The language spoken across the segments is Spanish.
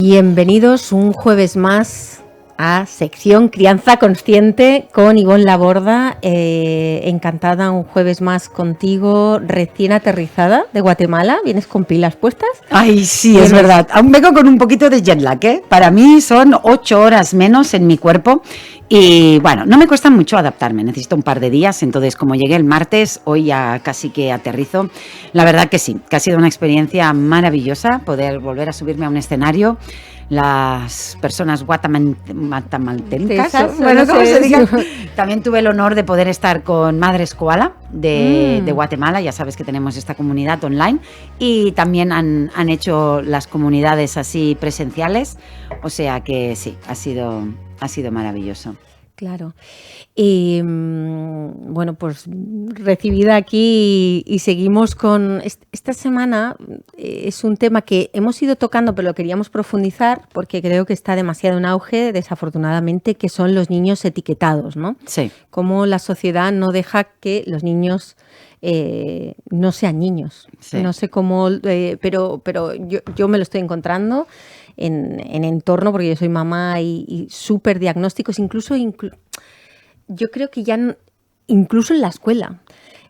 Bienvenidos un jueves más a sección Crianza Consciente con Ivonne Laborda. Encantada un jueves más contigo, recién aterrizada de Guatemala. ¿Vienes con pilas puestas? Ay, sí, es verdad. Aún vengo con un poquito de jet lag, ¿eh? Para mí son 8 horas menos en mi cuerpo y, bueno, no me cuesta mucho adaptarme. Necesito un par de días, entonces como llegué el martes, hoy ya casi que aterrizo. La verdad que sí, que ha sido una experiencia maravillosa poder volver a subirme a un escenario. Las personas guatemaltecas, bueno, ¿cómo se diga? También tuve el honor de poder estar con Madres Koala de Guatemala. Ya sabes que tenemos esta comunidad online y también han hecho las comunidades así presenciales, o sea que sí, ha sido maravilloso. Claro. Y bueno, pues recibida aquí y seguimos con... Esta semana es un tema que hemos ido tocando, pero lo queríamos profundizar porque creo que está demasiado en auge, desafortunadamente, que son los niños etiquetados, ¿no? Sí. Cómo la sociedad no deja que los niños no sean niños. Sí. No sé cómo, pero yo me lo estoy encontrando en entorno, porque yo soy mamá y súper diagnósticos, yo creo que ya incluso en la escuela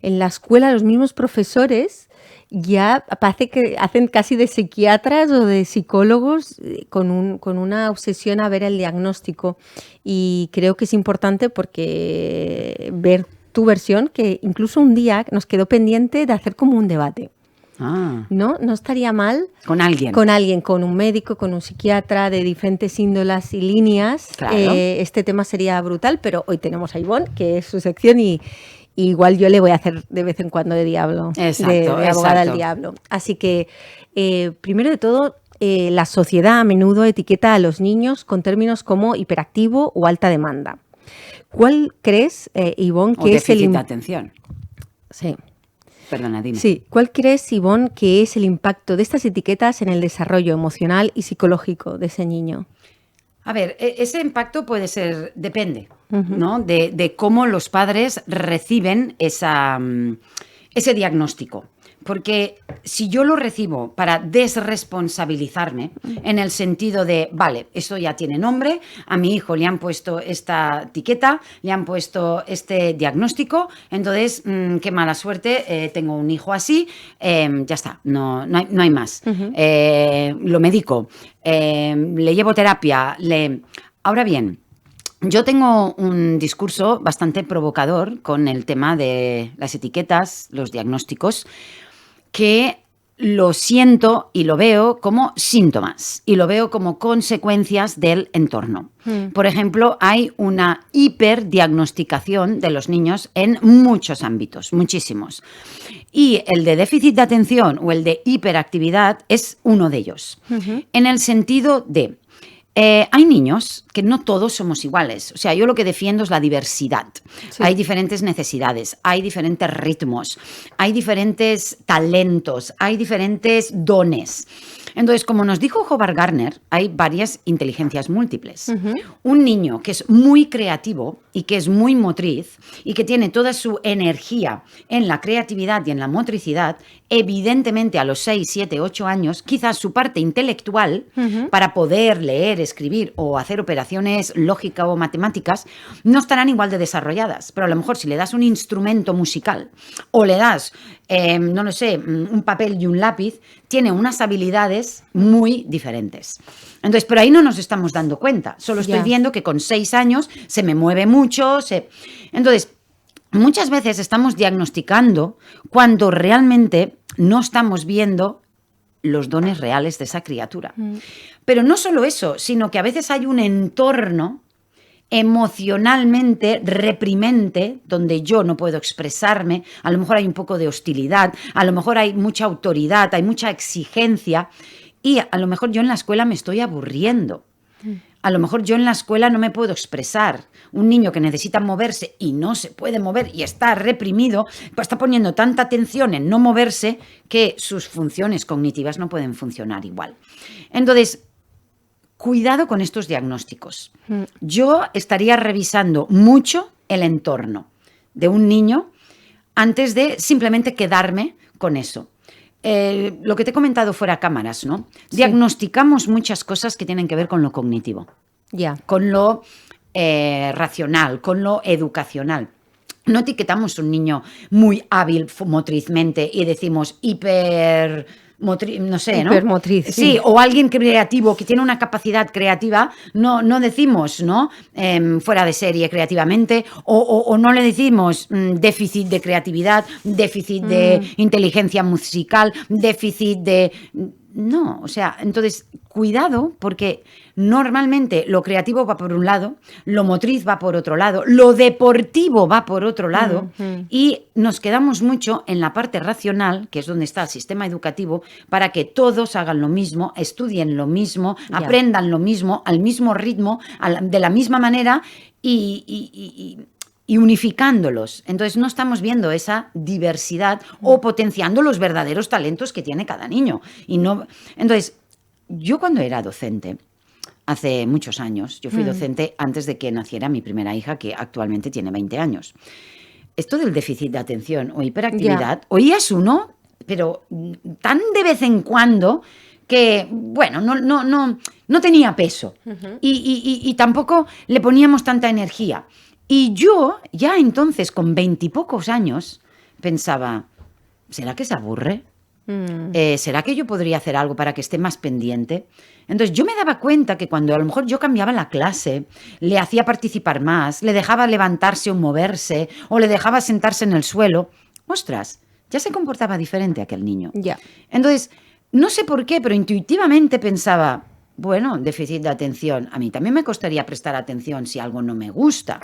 los mismos profesores ya parece que hacen casi de psiquiatras o de psicólogos con una obsesión a ver el diagnóstico, y creo que es importante porque ver tu versión, que incluso un día nos quedó pendiente de hacer como un debate. ¿No? No estaría mal. Con alguien. Con un médico, con un psiquiatra de diferentes índolas y líneas. Claro. Este tema sería brutal, pero hoy tenemos a Ivonne, que es su sección, y igual yo le voy a hacer de vez en cuando de diablo. Exacto, de abogada del diablo. Así que, primero de todo, la sociedad a menudo etiqueta a los niños con términos como hiperactivo o alta demanda. ¿Cuál crees, Ivonne, que es el... déficit de atención. Sí. Perdona, dime. Sí. ¿Cuál crees, Ivonne, que es el impacto de estas etiquetas en el desarrollo emocional y psicológico de ese niño? A ver, ese impacto puede ser, depende, ¿no? De cómo los padres reciben ese diagnóstico. Porque si yo lo recibo para desresponsabilizarme, en el sentido de, vale, esto ya tiene nombre, a mi hijo le han puesto esta etiqueta, le han puesto este diagnóstico, entonces, qué mala suerte, tengo un hijo así, ya está, no hay más. Lo medico, le llevo terapia, Ahora bien, yo tengo un discurso bastante provocador con el tema de las etiquetas, los diagnósticos, que lo siento y lo veo como síntomas y lo veo como consecuencias del entorno. Por ejemplo, hay una hiperdiagnosticación de los niños en muchos ámbitos, muchísimos. Y el de déficit de atención o el de hiperactividad es uno de ellos. En el sentido de... hay niños que no todos somos iguales. O sea, yo lo que defiendo es la diversidad. Sí. Hay diferentes necesidades, hay diferentes ritmos, hay diferentes talentos, hay diferentes dones. Entonces, como nos dijo Howard Gardner, hay varias inteligencias múltiples. Un niño que es muy creativo y que es muy motriz y que tiene toda su energía en la creatividad y en la motricidad, evidentemente a los 6, 7, 8 años, quizás su parte intelectual para poder leer, escribir o hacer operaciones lógicas o matemáticas no estarán igual de desarrolladas. Pero a lo mejor si le das un instrumento musical o le das, no lo sé, un papel y un lápiz, tiene unas habilidades muy diferentes. Entonces, pero ahí no nos estamos dando cuenta. Solo estoy viendo que con 6 años se me mueve mucho. Entonces, muchas veces estamos diagnosticando cuando realmente no estamos viendo los dones reales de esa criatura. Pero no solo eso, sino que a veces hay un entorno emocionalmente reprimente donde yo no puedo expresarme, a lo mejor hay un poco de hostilidad, a lo mejor hay mucha autoridad, hay mucha exigencia y a lo mejor yo en la escuela me estoy aburriendo. A lo mejor yo en la escuela no me puedo expresar. Un niño que necesita moverse y no se puede mover y está reprimido, pues está poniendo tanta atención en no moverse que sus funciones cognitivas no pueden funcionar igual. Entonces, cuidado con estos diagnósticos. Yo estaría revisando mucho el entorno de un niño antes de simplemente quedarme con eso. lo que te he comentado fuera cámaras, ¿no? Sí. Diagnosticamos muchas cosas que tienen que ver con lo cognitivo, con lo racional, con lo educacional. No etiquetamos un niño muy hábil motrizmente y decimos no sé, ¿no? Hipermotriz. Sí, o alguien creativo que tiene una capacidad creativa, no decimos, ¿no? Fuera de serie creativamente, o no le decimos déficit de creatividad, déficit de inteligencia musical, déficit de... No, o sea, entonces, cuidado, porque normalmente lo creativo va por un lado, lo motriz va por otro lado, lo deportivo va por otro lado, y nos quedamos mucho en la parte racional, que es donde está el sistema educativo, para que todos hagan lo mismo, estudien lo mismo, aprendan lo mismo, al mismo ritmo, de la misma manera, y unificándolos. Entonces no estamos viendo esa diversidad o potenciando los verdaderos talentos que tiene cada niño. Entonces, yo cuando era docente, hace muchos años, yo fui docente antes de que naciera mi primera hija, que actualmente tiene 20 años. Esto del déficit de atención o hiperactividad, oías uno, pero tan de vez en cuando que, bueno, no tenía peso. Y tampoco le poníamos tanta energía. Y yo, ya entonces, con 20 y pocos años, pensaba, ¿será que se aburre? ¿Será que yo podría hacer algo para que esté más pendiente? Entonces yo me daba cuenta que cuando a lo mejor yo cambiaba la clase, le hacía participar más, le dejaba levantarse o moverse, o le dejaba sentarse en el suelo, ostras, ya se comportaba diferente aquel niño. Entonces, no sé por qué, pero intuitivamente pensaba... Bueno, déficit de atención. A mí también me costaría prestar atención si algo no me gusta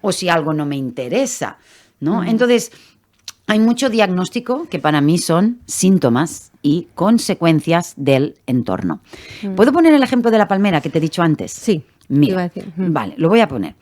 o si algo no me interesa, ¿no? Entonces, hay mucho diagnóstico que para mí son síntomas y consecuencias del entorno. ¿Puedo poner el ejemplo de la palmera que te he dicho antes? Sí. Mira, vale, lo voy a poner.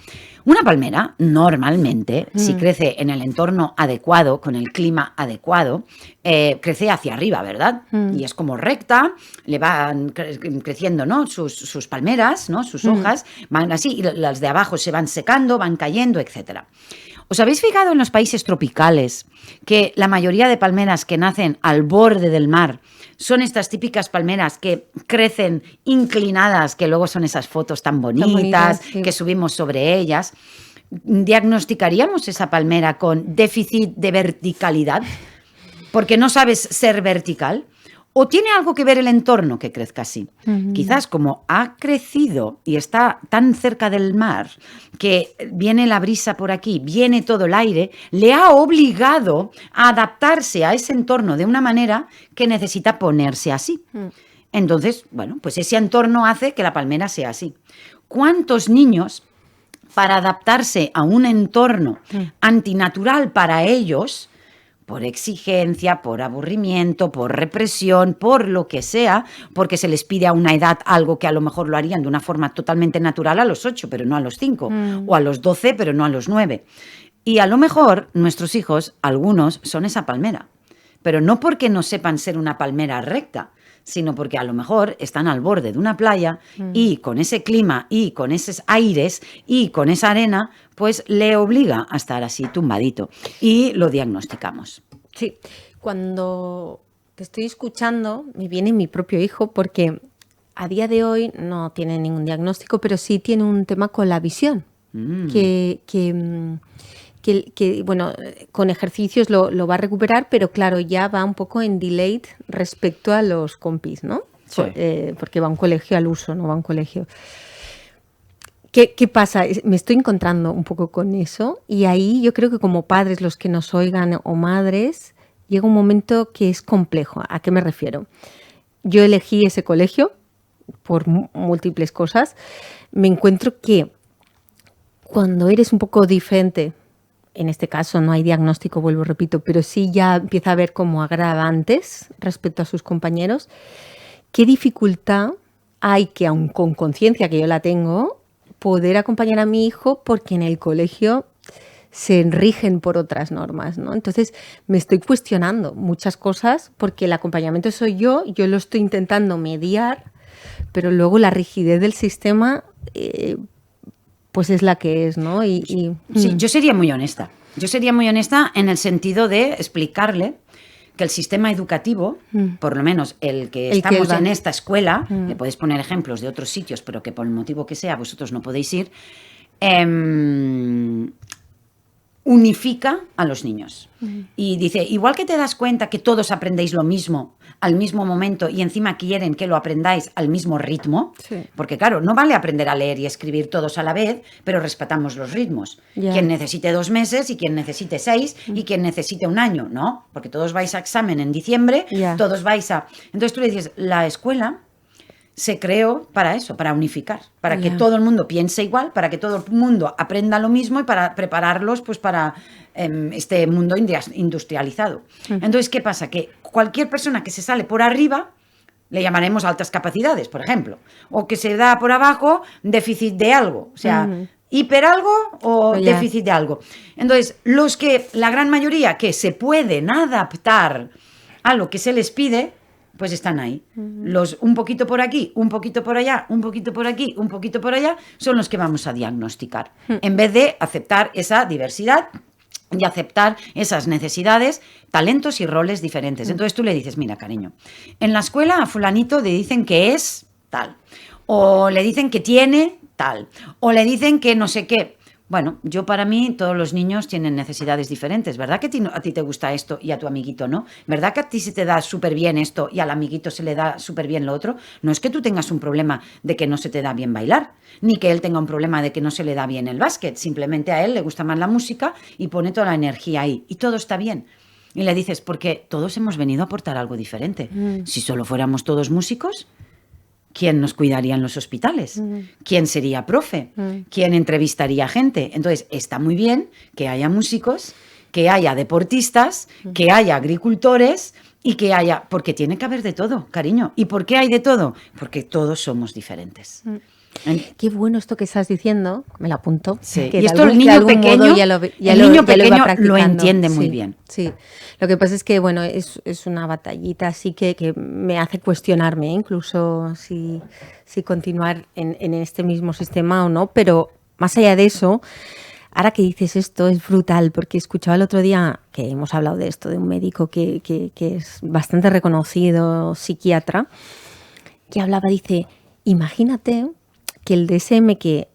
Una palmera, normalmente, si crece en el entorno adecuado, con el clima adecuado, crece hacia arriba, ¿verdad? Y es como recta, le van creciendo, ¿no? sus palmeras, ¿no? Sus hojas, van así, y las de abajo se van secando, van cayendo, etcétera. ¿Os habéis fijado en los países tropicales que la mayoría de palmeras que nacen al borde del mar son estas típicas palmeras que crecen inclinadas, que luego son esas fotos tan bonitas sí. que subimos sobre ellas? ¿Diagnosticaríamos esa palmera con déficit de verticalidad porque no sabes ser vertical? ¿O tiene algo que ver el entorno que crezca así? Quizás como ha crecido y está tan cerca del mar que viene la brisa por aquí, viene todo el aire, le ha obligado a adaptarse a ese entorno de una manera que necesita ponerse así. Entonces, bueno, pues ese entorno hace que la palmera sea así. ¿Cuántos niños, para adaptarse a un entorno antinatural para ellos, por exigencia, por aburrimiento, por represión, por lo que sea, porque se les pide a una edad algo que a lo mejor lo harían de una forma totalmente natural a los 8, pero no a los 5, o a los 12, pero no a los 9. Y a lo mejor nuestros hijos, algunos, son esa palmera, pero no porque no sepan ser una palmera recta, sino porque a lo mejor están al borde de una playa y con ese clima y con esos aires y con esa arena, pues le obliga a estar así tumbadito y lo diagnosticamos. Sí, cuando te estoy escuchando me viene mi propio hijo porque a día de hoy no tiene ningún diagnóstico, pero sí tiene un tema con la visión, que bueno, con ejercicios lo va a recuperar, pero claro, ya va un poco en delayed respecto a los compis, ¿no? Sí. Porque va a un colegio al uso, no va a un colegio. ¿Qué pasa? Me estoy encontrando un poco con eso y ahí yo creo que como padres, los que nos oigan o madres, llega un momento que es complejo. ¿A qué me refiero? Yo elegí ese colegio por múltiples cosas. Me encuentro que cuando eres un poco diferente, en este caso no hay diagnóstico, vuelvo, repito, pero sí ya empieza a haber como agravantes respecto a sus compañeros. ¿Qué dificultad hay que, aun con conciencia que yo la tengo, poder acompañar a mi hijo porque en el colegio se rigen por otras normas, ¿no? Entonces me estoy cuestionando muchas cosas porque el acompañamiento soy yo lo estoy intentando mediar, pero luego la rigidez del sistema... pues es la que es, ¿no? Sí, yo sería muy honesta. Yo sería muy honesta en el sentido de explicarle que el sistema educativo, por lo menos el que estamos en esta escuela, le podéis poner ejemplos de otros sitios, pero que por el motivo que sea vosotros no podéis ir, unifica a los niños. Y dice, igual que te das cuenta que todos aprendéis lo mismo al mismo momento y encima quieren que lo aprendáis al mismo ritmo, porque claro, no vale aprender a leer y escribir todos a la vez, pero respetamos los ritmos. Quien necesite 2 meses y quien necesite 6 y quien necesite 1 año, ¿no? Porque todos vais a examen en diciembre, todos vais a... Entonces tú le dices, la escuela se creó para eso, para unificar, para que todo el mundo piense igual, para que todo el mundo aprenda lo mismo y para prepararlos pues para este mundo industrializado. Entonces, ¿qué pasa? Que cualquier persona que se sale por arriba le llamaremos altas capacidades, por ejemplo, o que se da por abajo déficit de algo, o sea, hiper algo o déficit de algo. Entonces, la gran mayoría que se pueden adaptar a lo que se les pide, pues están ahí. Los un poquito por aquí, un poquito por allá, un poquito por aquí, un poquito por allá, son los que vamos a diagnosticar. En vez de aceptar esa diversidad y aceptar esas necesidades, talentos y roles diferentes. Entonces tú le dices, mira, cariño, en la escuela a fulanito le dicen que es tal, o le dicen que tiene tal, o le dicen que no sé qué. Bueno, para mí todos los niños tienen necesidades diferentes. ¿Verdad que a ti te gusta esto y a tu amiguito no? ¿Verdad que a ti se te da súper bien esto y al amiguito se le da súper bien lo otro? No es que tú tengas un problema de que no se te da bien bailar, ni que él tenga un problema de que no se le da bien el básquet. Simplemente a él le gusta más la música y pone toda la energía ahí. Y todo está bien. Y le dices, porque todos hemos venido a aportar algo diferente. Si solo fuéramos todos músicos, ¿quién nos cuidaría en los hospitales? ¿Quién sería profe? ¿Quién entrevistaría gente? Entonces, está muy bien que haya músicos, que haya deportistas, que haya agricultores y que haya... Porque tiene que haber de todo, cariño. ¿Y por qué hay de todo? Porque todos somos diferentes. Qué bueno esto que estás diciendo, me lo apunto. Sí. Y esto el niño pequeño, lo entiende muy bien. Sí, lo que pasa es que bueno, es una batallita así que me hace cuestionarme, incluso si continuar en este mismo sistema o no, pero más allá de eso, ahora que dices esto es brutal, porque escuchaba el otro día que hemos hablado de esto, de un médico que es bastante reconocido, psiquiatra, que hablaba, dice, imagínate que el DSM que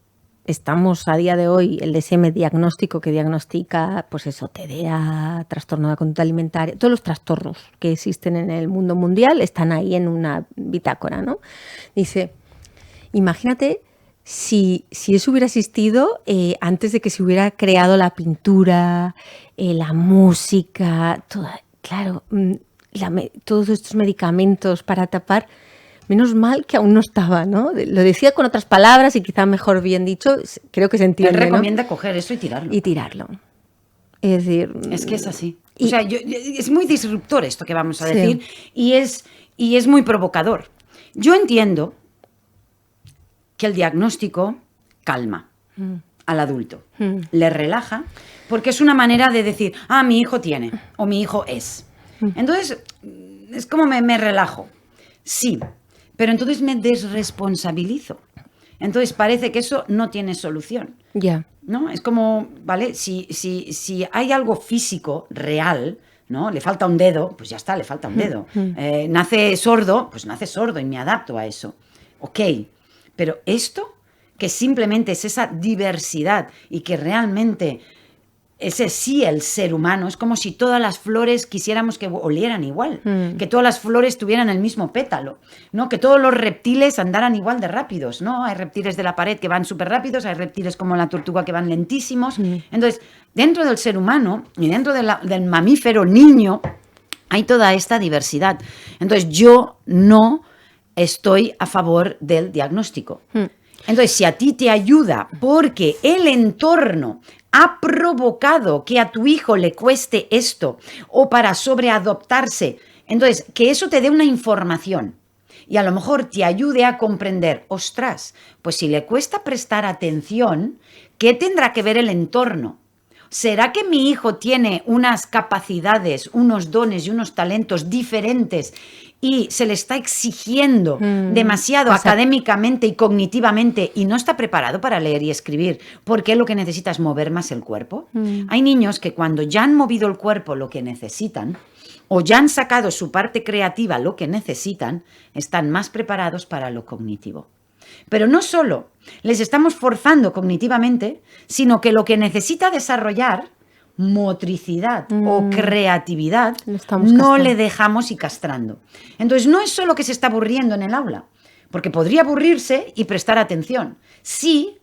estamos a día de hoy, el DSM diagnóstico que diagnostica, pues eso, TDA, trastorno de la conducta alimentaria, todos los trastornos que existen en el mundo mundial están ahí en una bitácora, ¿no? Dice, imagínate si eso hubiera existido antes de que se hubiera creado la pintura, la música, todos estos medicamentos para tapar. Menos mal que aún no estaba, ¿no? Lo decía con otras palabras y quizá mejor bien dicho, creo que se entiende, Él recomienda coger eso y tirarlo. Y tirarlo. Es decir... Es que es así. O sea, es muy disruptor esto que vamos a decir y es muy provocador. Yo entiendo que el diagnóstico calma al adulto, le relaja, porque es una manera de decir, mi hijo tiene o mi hijo es. Entonces, es como me relajo. Sí. Pero entonces me desresponsabilizo. Entonces parece que eso no tiene solución. ¿No? Es como, ¿vale? Si hay algo físico, real, ¿no? Le falta un dedo, pues ya está, le falta un dedo. Nace sordo, pues nace sordo y me adapto a eso. Ok, pero esto, que simplemente es esa diversidad y que realmente... Ese sí, el ser humano, es como si todas las flores quisiéramos que olieran igual, que todas las flores tuvieran el mismo pétalo, ¿no? Que todos los reptiles andaran igual de rápidos, ¿no? Hay reptiles de la pared que van súper rápidos, hay reptiles como la tortuga que van lentísimos. Entonces, dentro del ser humano y dentro del mamífero niño hay toda esta diversidad. Entonces, yo no estoy a favor del diagnóstico. Entonces, si a ti te ayuda porque el entorno ha provocado que a tu hijo le cueste esto o para sobreadoptarse, entonces que eso te dé una información y a lo mejor te ayude a comprender, ostras, pues si le cuesta prestar atención, ¿qué tendrá que ver el entorno? ¿Será que mi hijo tiene unas capacidades, unos dones y unos talentos diferentes y se le está exigiendo demasiado académicamente y cognitivamente y no está preparado para leer y escribir porque lo que necesita es mover más el cuerpo? Hay niños que cuando ya han movido el cuerpo lo que necesitan, o ya han sacado su parte creativa, lo que necesitan, están más preparados para lo cognitivo. Pero no solo les estamos forzando cognitivamente, sino que lo que necesita desarrollar, motricidad o creatividad, no le dejamos y castrando. Entonces no es solo que se está aburriendo en el aula, porque podría aburrirse y prestar atención. Sí,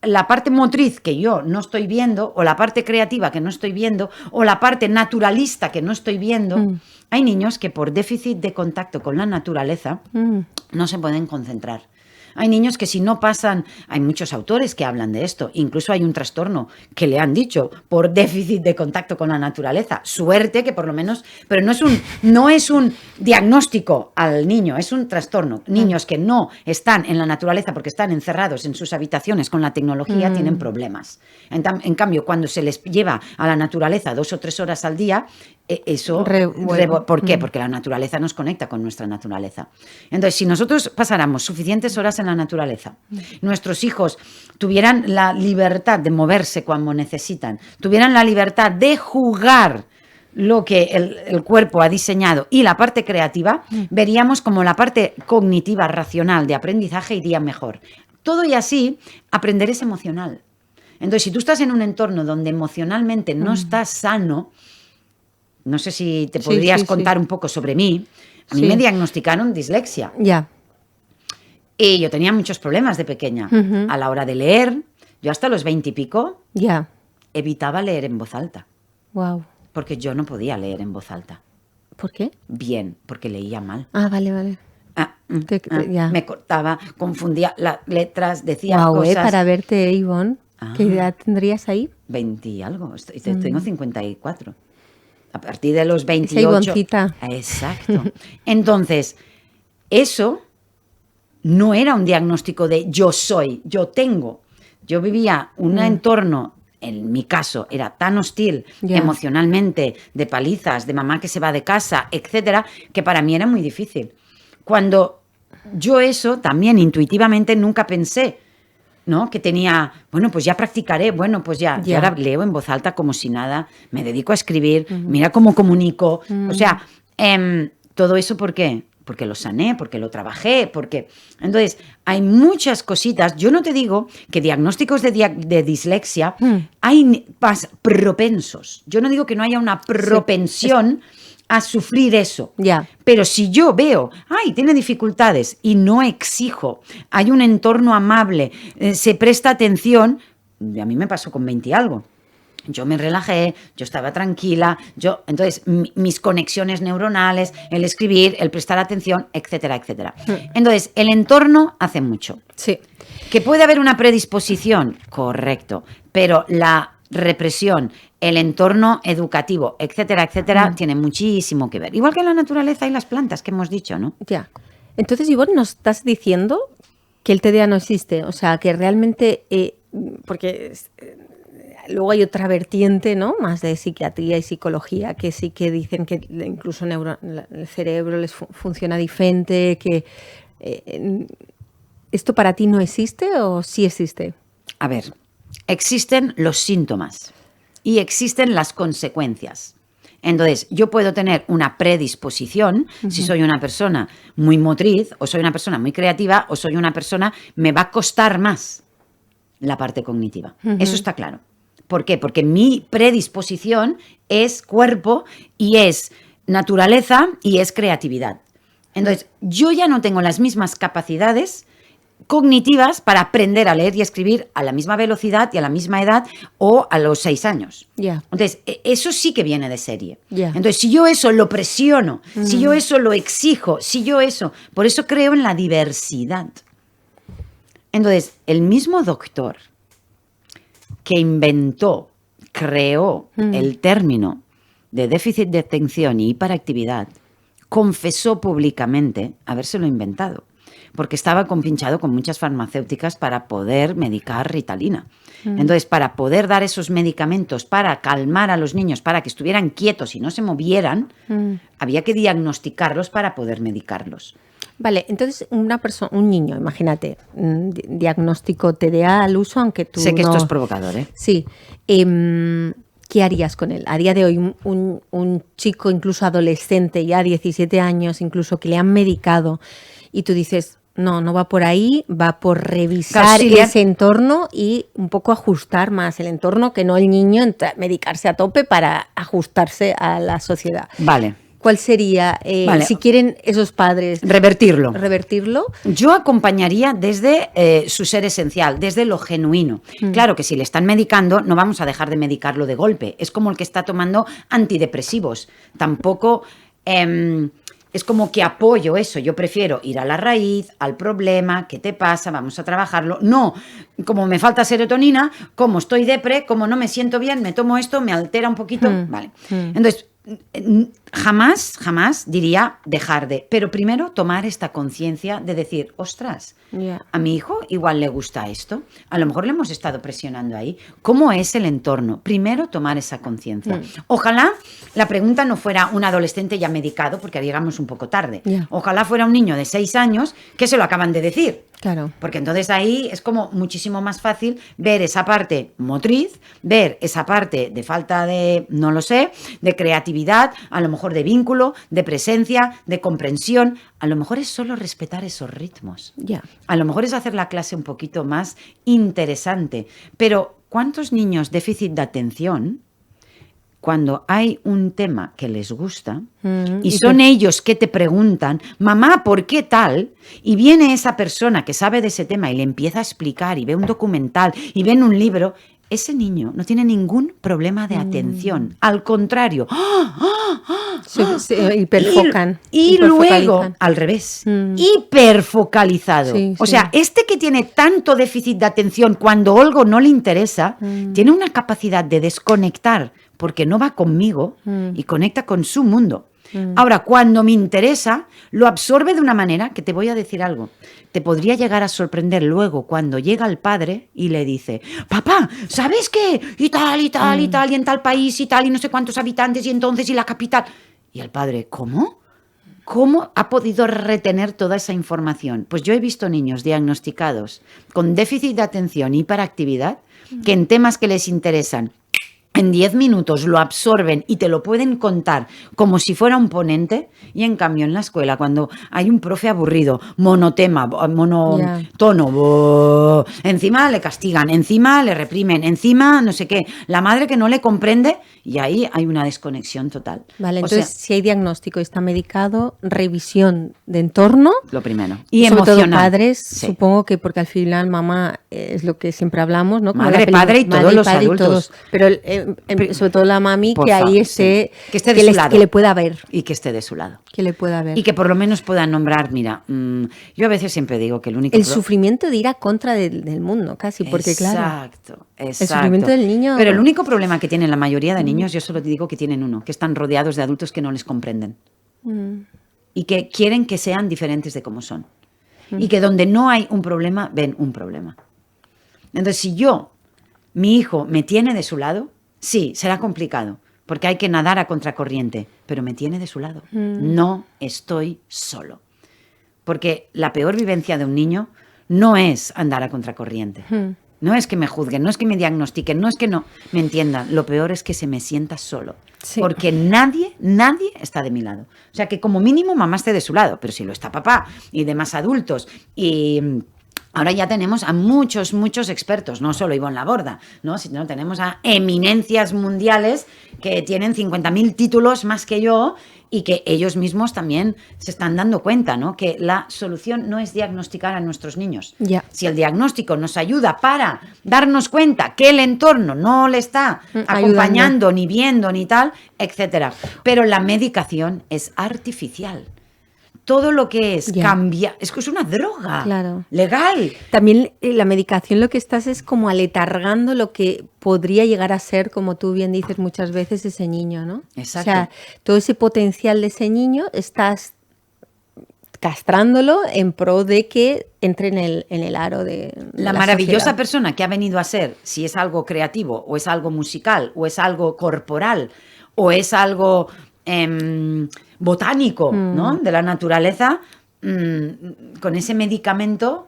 la parte motriz que yo no estoy viendo, o la parte creativa que no estoy viendo, o la parte naturalista que no estoy viendo, hay niños que por déficit de contacto con la naturaleza no se pueden concentrar. Hay niños que si no pasan, hay muchos autores que hablan de esto, incluso hay un trastorno que le han dicho por déficit de contacto con la naturaleza. Suerte que por lo menos, pero no es un diagnóstico al niño, es un trastorno. Niños que no están en la naturaleza porque están encerrados en sus habitaciones con la tecnología tienen problemas. En cambio, cuando se les lleva a la naturaleza 2 o 3 horas al día, eso, ¿por qué? Porque la naturaleza nos conecta con nuestra naturaleza. Entonces, si nosotros pasáramos suficientes horas en la naturaleza, nuestros hijos tuvieran la libertad de moverse cuando necesitan, tuvieran la libertad de jugar lo que el cuerpo ha diseñado y la parte creativa, veríamos como la parte cognitiva, racional de aprendizaje iría mejor. Todo y así, aprender es emocional. Entonces, si tú estás en un entorno donde emocionalmente no estás sano, no sé si te podrías contar un poco sobre mí. A mí me diagnosticaron dislexia. Ya. Y yo tenía muchos problemas de pequeña. A la hora de leer, yo hasta los 20 y pico evitaba leer en voz alta. Wow. Porque yo no podía leer en voz alta. ¿Por qué? Bien, porque leía mal. Ah, vale. Me cortaba, confundía las letras, decía cosas. Para verte, Ivonne, ¿qué edad tendrías ahí? 20 y algo. Tengo 54. A partir de los 28. Exacto. Entonces, eso no era un diagnóstico de yo soy, yo tengo. Yo vivía un entorno, en mi caso, era tan hostil emocionalmente, de palizas, de mamá que se va de casa, etcétera, que para mí era muy difícil. Cuando yo eso también intuitivamente nunca pensé, ¿no? Que tenía, bueno, pues ya practicaré, bueno, pues ya. Y ahora leo en voz alta como si nada, me dedico a escribir, mira cómo comunico. O sea, todo eso, ¿por qué? Porque lo sané, porque lo trabajé, porque... Entonces, hay muchas cositas. Yo no te digo que diagnósticos de dislexia hay propensos. Yo no digo que no haya una propensión a sufrir eso. Pero si yo veo, tiene dificultades y no exijo, hay un entorno amable, se presta atención, a mí me pasó con 20 y algo. Yo me relajé, yo estaba tranquila, entonces mis conexiones neuronales, el escribir, el prestar atención, etcétera, etcétera. Entonces, el entorno hace mucho. Sí. Que puede haber una predisposición, correcto, pero la represión, el entorno educativo, etcétera, etcétera, tiene muchísimo que ver. Igual que la naturaleza y las plantas que hemos dicho, ¿no? Ya. Entonces, Ivonne, ¿nos estás diciendo que el TDA no existe? O sea, que realmente, porque luego hay otra vertiente, ¿no? Más de psiquiatría y psicología, que sí que dicen que incluso el cerebro les funciona diferente, que ¿esto para ti no existe o sí existe? A ver, existen los síntomas y existen las consecuencias. Entonces, yo puedo tener una predisposición, si soy una persona muy motriz, o soy una persona muy creativa, o soy una persona, me va a costar más la parte cognitiva. Eso está claro. ¿Por qué? Porque mi predisposición es cuerpo y es naturaleza y es creatividad. Entonces, yo ya no tengo las mismas capacidades cognitivas para aprender a leer y escribir a la misma velocidad y a la misma edad o a los 6 años. Entonces, eso sí que viene de serie. Entonces, si yo eso lo presiono, si yo eso lo exijo, por eso creo en la diversidad. Entonces, el mismo doctor que creó el término de déficit de atención y hiperactividad, confesó públicamente habérselo inventado, porque estaba compinchado con muchas farmacéuticas para poder medicar Ritalina. Entonces, para poder dar esos medicamentos para calmar a los niños, para que estuvieran quietos y no se movieran, había que diagnosticarlos para poder medicarlos. Vale, entonces un niño, imagínate, diagnóstico TDA al uso, aunque tú sé que esto es provocador, ¿eh? Sí. ¿qué harías con él? A día de hoy, un chico, incluso adolescente, ya 17 años, incluso que le han medicado, y tú dices, no va por ahí, va por revisar ese entorno y un poco ajustar más el entorno, que no el niño medicarse a tope para ajustarse a la sociedad. Vale. ¿Cuál sería, si quieren esos padres... Revertirlo. Yo acompañaría desde su ser esencial, desde lo genuino. Claro que si le están medicando, no vamos a dejar de medicarlo de golpe. Es como el que está tomando antidepresivos. Tampoco... es como que apoyo eso. Yo prefiero ir a la raíz, al problema, ¿qué te pasa? Vamos a trabajarlo. No, como me falta serotonina, como estoy depre, como no me siento bien, me tomo esto, me altera un poquito. Vale. Entonces... Jamás diría dejar de, pero primero tomar esta conciencia de decir, ostras, a mi hijo igual le gusta esto, a lo mejor le hemos estado presionando ahí. ¿Cómo es el entorno? Primero tomar esa conciencia. Ojalá la pregunta no fuera un adolescente ya medicado, porque llegamos un poco tarde. Ojalá fuera un niño de 6 años que se lo acaban de decir. Claro. Porque entonces ahí es como muchísimo más fácil ver esa parte motriz, ver esa parte de falta de, no lo sé, de creatividad, a lo mejor de vínculo, de presencia, de comprensión. A lo mejor es solo respetar esos ritmos. A lo mejor es hacer la clase un poquito más interesante. Pero ¿cuántos niños déficit de atención, cuando hay un tema que les gusta y son ellos que te preguntan, mamá, ¿por qué tal? Y viene esa persona que sabe de ese tema y le empieza a explicar y ve un documental y ve en un libro, ese niño no tiene ningún problema de atención. Al contrario, se hiperfocan. Y luego, al revés, hiperfocalizado. O sea, este que tiene tanto déficit de atención cuando algo no le interesa, tiene una capacidad de desconectar porque no va conmigo y conecta con su mundo. Ahora, cuando me interesa, lo absorbe de una manera que te voy a decir algo. Te podría llegar a sorprender luego cuando llega el padre y le dice, papá, ¿sabes qué? Y tal, y tal, y tal, y en tal país, y tal, y no sé cuántos habitantes, y entonces, y la capital. Y el padre, ¿cómo? ¿Cómo ha podido retener toda esa información? Pues yo he visto niños diagnosticados con déficit de atención y hiperactividad que en temas que les interesan, en 10 minutos lo absorben y te lo pueden contar como si fuera un ponente, y en cambio en la escuela cuando hay un profe aburrido, monotema, monotono, encima le castigan, encima le reprimen, encima no sé qué, la madre que no le comprende, y ahí hay una desconexión total. Vale, entonces si hay diagnóstico y está medicado, revisión de entorno. Lo primero. Y sobre emocional. Todo padres, supongo que porque al final mamá es lo que siempre hablamos, ¿no? Como madre, padre y todos los adultos. Pero sobre todo la mami, por que favor, ahí esté, que esté de su lado. Que le pueda ver. Y que esté de su lado. Que le pueda ver. Y que por lo menos pueda nombrar, mira, yo a veces siempre digo que el único... El sufrimiento de ir a contra del mundo, casi, porque exacto. El sufrimiento del niño... Pero el único problema que tienen la mayoría de niños, yo solo te digo que tienen uno, que están rodeados de adultos que no les comprenden. Y que quieren que sean diferentes de como son. Y que donde no hay un problema, ven un problema. Entonces, si mi hijo me tiene de su lado, sí, será complicado, porque hay que nadar a contracorriente, pero me tiene de su lado. No estoy solo. Porque la peor vivencia de un niño no es andar a contracorriente. No es que me juzguen, no es que me diagnostiquen, no es que no me entiendan. Lo peor es que se me sienta solo. Sí. Porque nadie está de mi lado. O sea, que como mínimo mamá esté de su lado, pero si lo está papá y demás adultos y... Ahora ya tenemos a muchos expertos, no solo Ivonne Laborda, ¿no? Sino tenemos a eminencias mundiales que tienen 50.000 títulos más que yo y que ellos mismos también se están dando cuenta, ¿no? Que la solución no es diagnosticar a nuestros niños. Si el diagnóstico nos ayuda para darnos cuenta que el entorno no le está acompañando, ni viendo, ni tal, etcétera. Pero la medicación es artificial. Todo lo que es cambia, es que es una droga legal. También la medicación lo que estás es como aletargando lo que podría llegar a ser, como tú bien dices muchas veces, ese niño, ¿no? Exacto. O sea, todo ese potencial de ese niño estás castrándolo en pro de que entre en el aro de la maravillosa sociedad. Persona que ha venido a ser, si es algo creativo, o es algo musical, o es algo corporal, o es algo... botánico, ¿no? De la naturaleza, con ese medicamento.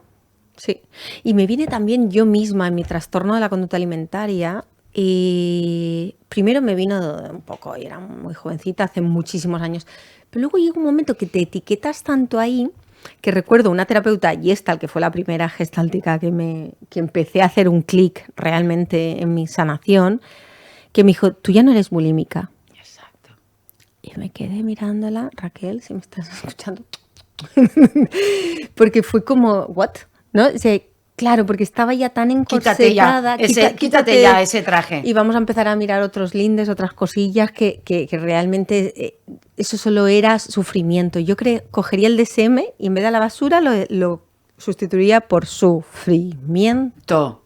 Sí, y me viene también yo misma en mi trastorno de la conducta alimentaria, Y primero me vino un poco, y era muy jovencita, hace muchísimos años. Pero luego llega un momento que te etiquetas tanto ahí, que recuerdo una terapeuta Gestalt, que fue la primera gestáltica que empecé a hacer un clic realmente en mi sanación, que me dijo, tú ya no eres bulímica. Exacto. Y me quedé mirándola, Raquel, si me estás escuchando. Porque fue como, ¿what? ¿No? O sea, claro, porque estaba ya tan encorsetada. Quítate ya ese traje. Y vamos a empezar a mirar otros lindes, otras cosillas que realmente eso solo era sufrimiento. Yo cogería el DSM y en vez de la basura lo sustituiría por sufrimiento.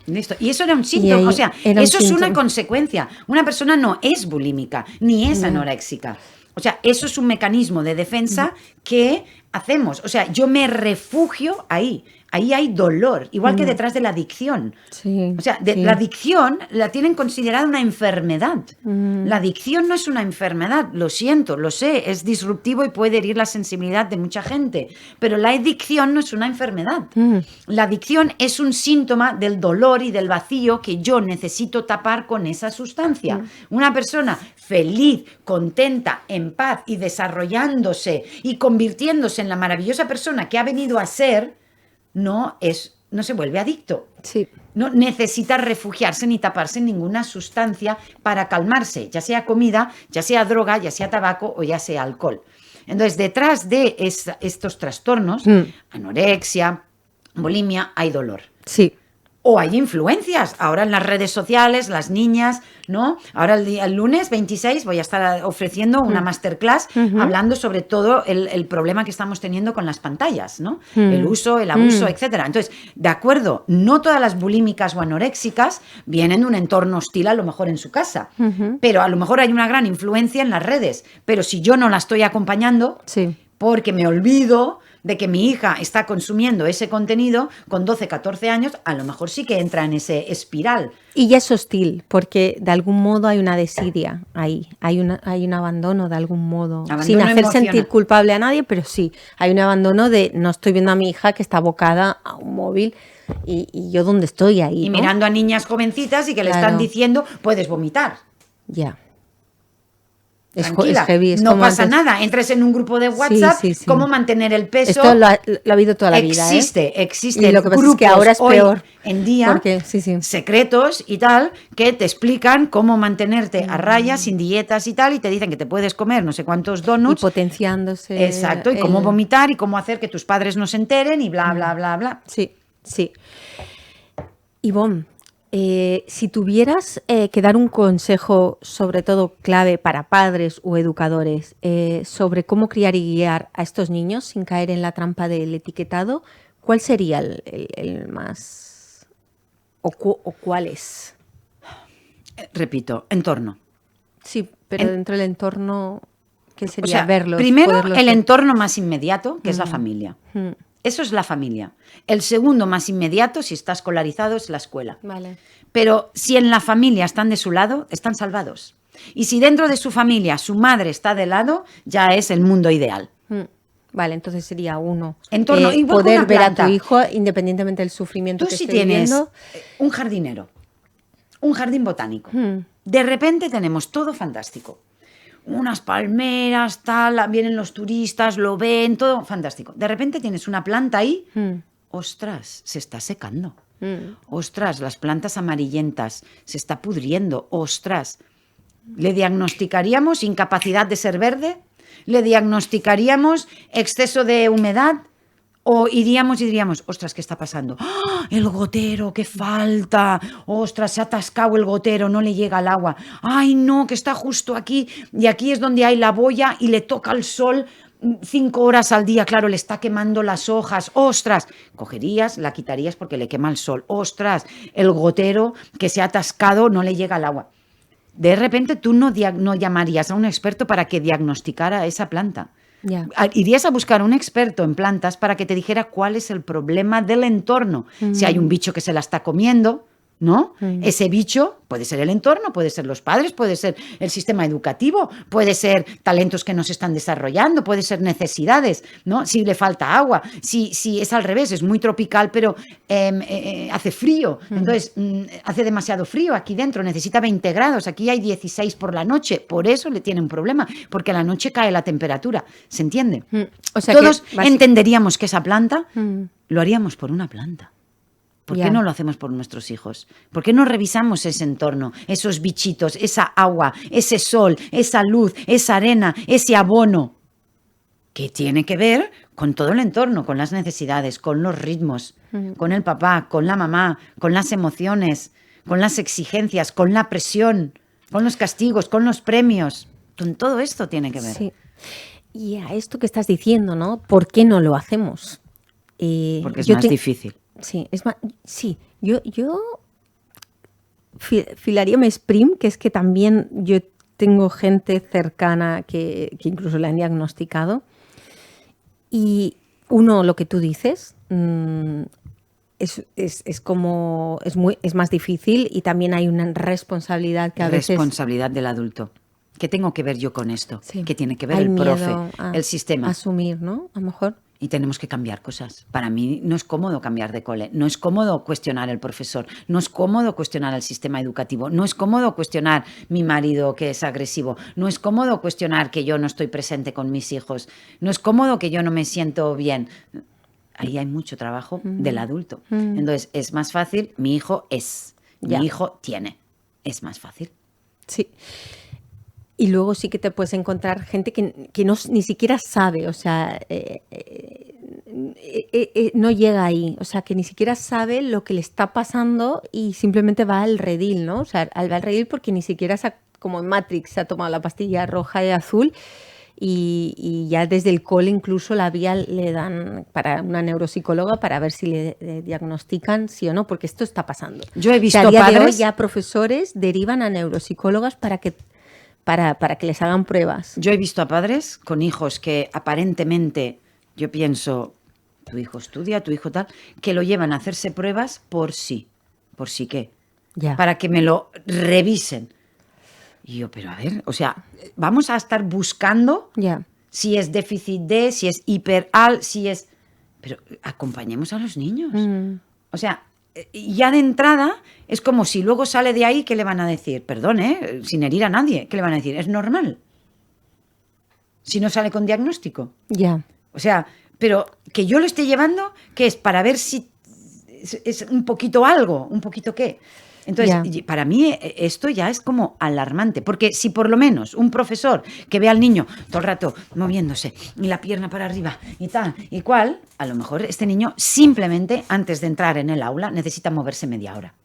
Listo. Y eso era un síntoma, o sea, eso es una consecuencia. Una persona no es bulímica, ni es anoréxica. O sea, eso es un mecanismo de defensa que hacemos. O sea, yo me refugio ahí. Ahí hay dolor, igual que detrás de la adicción. Sí, o sea, la adicción la tienen considerada una enfermedad. La adicción no es una enfermedad, lo siento, lo sé, es disruptivo y puede herir la sensibilidad de mucha gente, pero la adicción no es una enfermedad. La adicción es un síntoma del dolor y del vacío que yo necesito tapar con esa sustancia. Una persona feliz, contenta, en paz y desarrollándose y convirtiéndose en la maravillosa persona que ha venido a ser, no se vuelve adicto. Sí. No necesita refugiarse ni taparse en ninguna sustancia para calmarse, ya sea comida, ya sea droga, ya sea tabaco o ya sea alcohol. Entonces, detrás de estos trastornos, anorexia, bulimia, hay dolor. Sí. O hay influencias. Ahora en las redes sociales, las niñas, ¿no? Ahora el lunes 26 voy a estar ofreciendo una masterclass hablando sobre todo el problema que estamos teniendo con las pantallas, ¿no? El uso, el abuso, etcétera. Entonces, de acuerdo, no todas las bulímicas o anoréxicas vienen de un entorno hostil, a lo mejor en su casa, pero a lo mejor hay una gran influencia en las redes. Pero si yo no la estoy acompañando, porque me olvido de que mi hija está consumiendo ese contenido con 12, 14 años, a lo mejor sí que entra en ese espiral. Y ya es hostil, porque de algún modo hay una desidia ahí, hay un abandono de algún modo, sin hacer sentir culpable a nadie, pero sí, hay un abandono de no estoy viendo a mi hija que está abocada a un móvil y yo dónde estoy ahí, y ¿no? Mirando a niñas jovencitas y que le están diciendo, puedes vomitar. Ya. Tranquila, es heavy, no pasa nada. Entres en un grupo de WhatsApp, cómo mantener el peso. Esto lo ha habido toda la vida. Existe y lo que pasa es que ahora es peor. En día, secretos y tal, que te explican cómo mantenerte a raya, sin dietas y tal, y te dicen que te puedes comer no sé cuántos donuts. Y potenciándose. Exacto, y cómo vomitar y cómo hacer que tus padres no se enteren y bla, bla, bla, bla. Sí, sí. Ivonne, si tuvieras que dar un consejo, sobre todo clave para padres o educadores, sobre cómo criar y guiar a estos niños sin caer en la trampa del etiquetado, ¿cuál sería el más? ¿O cuál es? Repito, entorno. Sí, pero dentro del entorno, ¿qué sería? O sea, verlos. Primero, el entorno más inmediato, que es la familia. Eso es la familia. El segundo más inmediato, si está escolarizado, es la escuela. Vale. Pero si en la familia están de su lado, están salvados. Y si dentro de su familia su madre está de lado, ya es el mundo ideal. Vale, entonces sería uno. Entorno, poder ver a tu hijo independientemente del sufrimiento que esté viviendo. Tú si tienes un jardinero, un jardín botánico, de repente tenemos todo fantástico. Unas palmeras, tal, vienen los turistas, lo ven, todo fantástico. De repente tienes una planta ahí, ostras, se está secando. Ostras, las plantas amarillentas, se está pudriendo, ostras. ¿Le diagnosticaríamos incapacidad de ser verde? ¿Le diagnosticaríamos exceso de humedad? ¿O iríamos y diríamos, ostras, ¿qué está pasando? ¡Ah! El gotero, qué falta. Ostras, se ha atascado el gotero, no le llega el agua. Ay, no, que está justo aquí. Y aquí es donde hay la boya y le toca el sol 5 horas al día. Claro, le está quemando las hojas. Ostras, cogerías, la quitarías porque le quema el sol. Ostras, el gotero que se ha atascado, no le llega el agua. De repente tú no llamarías a un experto para que diagnosticara esa planta. Yeah. Irías a buscar un experto en plantas para que te dijera cuál es el problema del entorno. Si hay un bicho que se la está comiendo, ¿no? Ese bicho puede ser el entorno, puede ser los padres, puede ser el sistema educativo, puede ser talentos que no se están desarrollando, puede ser necesidades, ¿no? Si le falta agua, si es al revés, es muy tropical, pero hace frío, entonces hace demasiado frío aquí dentro, necesita 20 grados, aquí hay 16 por la noche, por eso le tiene un problema, porque a la noche cae la temperatura, ¿se entiende? O sea, todos entenderíamos que esa planta lo haríamos por una planta. ¿Por qué no lo hacemos por nuestros hijos? ¿Por qué no revisamos ese entorno, esos bichitos, esa agua, ese sol, esa luz, esa arena, ese abono? Que tiene que ver con todo el entorno, con las necesidades, con los ritmos, con el papá, con la mamá, con las emociones, con las exigencias, con la presión, con los castigos, con los premios. Con todo esto tiene que ver. Sí. Y a esto que estás diciendo, ¿no? ¿Por qué no lo hacemos? Porque es más difícil. Sí, es más. Sí, yo filaría més prim, que es que también yo tengo gente cercana que incluso la han diagnosticado. Y uno, lo que tú dices, es como es más difícil y también hay una responsabilidad que a veces. Responsabilidad del adulto. ¿Qué tengo que ver yo con esto? Sí. ¿Qué tiene que ver Hay el profe, miedo el sistema? Asumir, ¿no? A lo mejor. Y tenemos que cambiar cosas. Para mí no es cómodo cambiar de cole, no es cómodo cuestionar el profesor, no es cómodo cuestionar el sistema educativo, no es cómodo cuestionar mi marido que es agresivo, no es cómodo cuestionar que yo no estoy presente con mis hijos, no es cómodo que yo no me siento bien. Ahí hay mucho trabajo del adulto. Entonces es más fácil, mi hijo mi hijo tiene, es más fácil. Sí. Y luego sí que te puedes encontrar gente que no, ni siquiera sabe, o sea, no llega ahí, o sea, que ni siquiera sabe lo que le está pasando y simplemente va al redil, ¿no? O sea, va al redil porque ni siquiera, como en Matrix, se ha tomado la pastilla roja y azul y ya desde el cole incluso la vía le dan para una neuropsicóloga para ver si le diagnostican sí o no, porque esto está pasando. Yo he visto a día padres... de hoy ya profesores derivan a neuropsicólogas para que les hagan pruebas. Yo he visto a padres con hijos que aparentemente, yo pienso, tu hijo estudia, tu hijo tal, que lo llevan a hacerse pruebas por sí qué, para que me lo revisen. Y yo, pero a ver, o sea, vamos a estar buscando si es déficit D, si es hiperal, si es... Pero acompañemos a los niños. O sea... Ya de entrada es como si luego sale de ahí, ¿qué le van a decir? Perdón, sin herir a nadie, ¿qué le van a decir? Es normal. Si no sale con diagnóstico. O sea, pero que yo lo esté llevando, ¿qué es? Para ver si es un poquito algo, un poquito qué. Entonces, para mí esto ya es como alarmante, porque si por lo menos un profesor que ve al niño todo el rato moviéndose y la pierna para arriba y tal y cual, a lo mejor este niño simplemente antes de entrar en el aula necesita moverse media hora.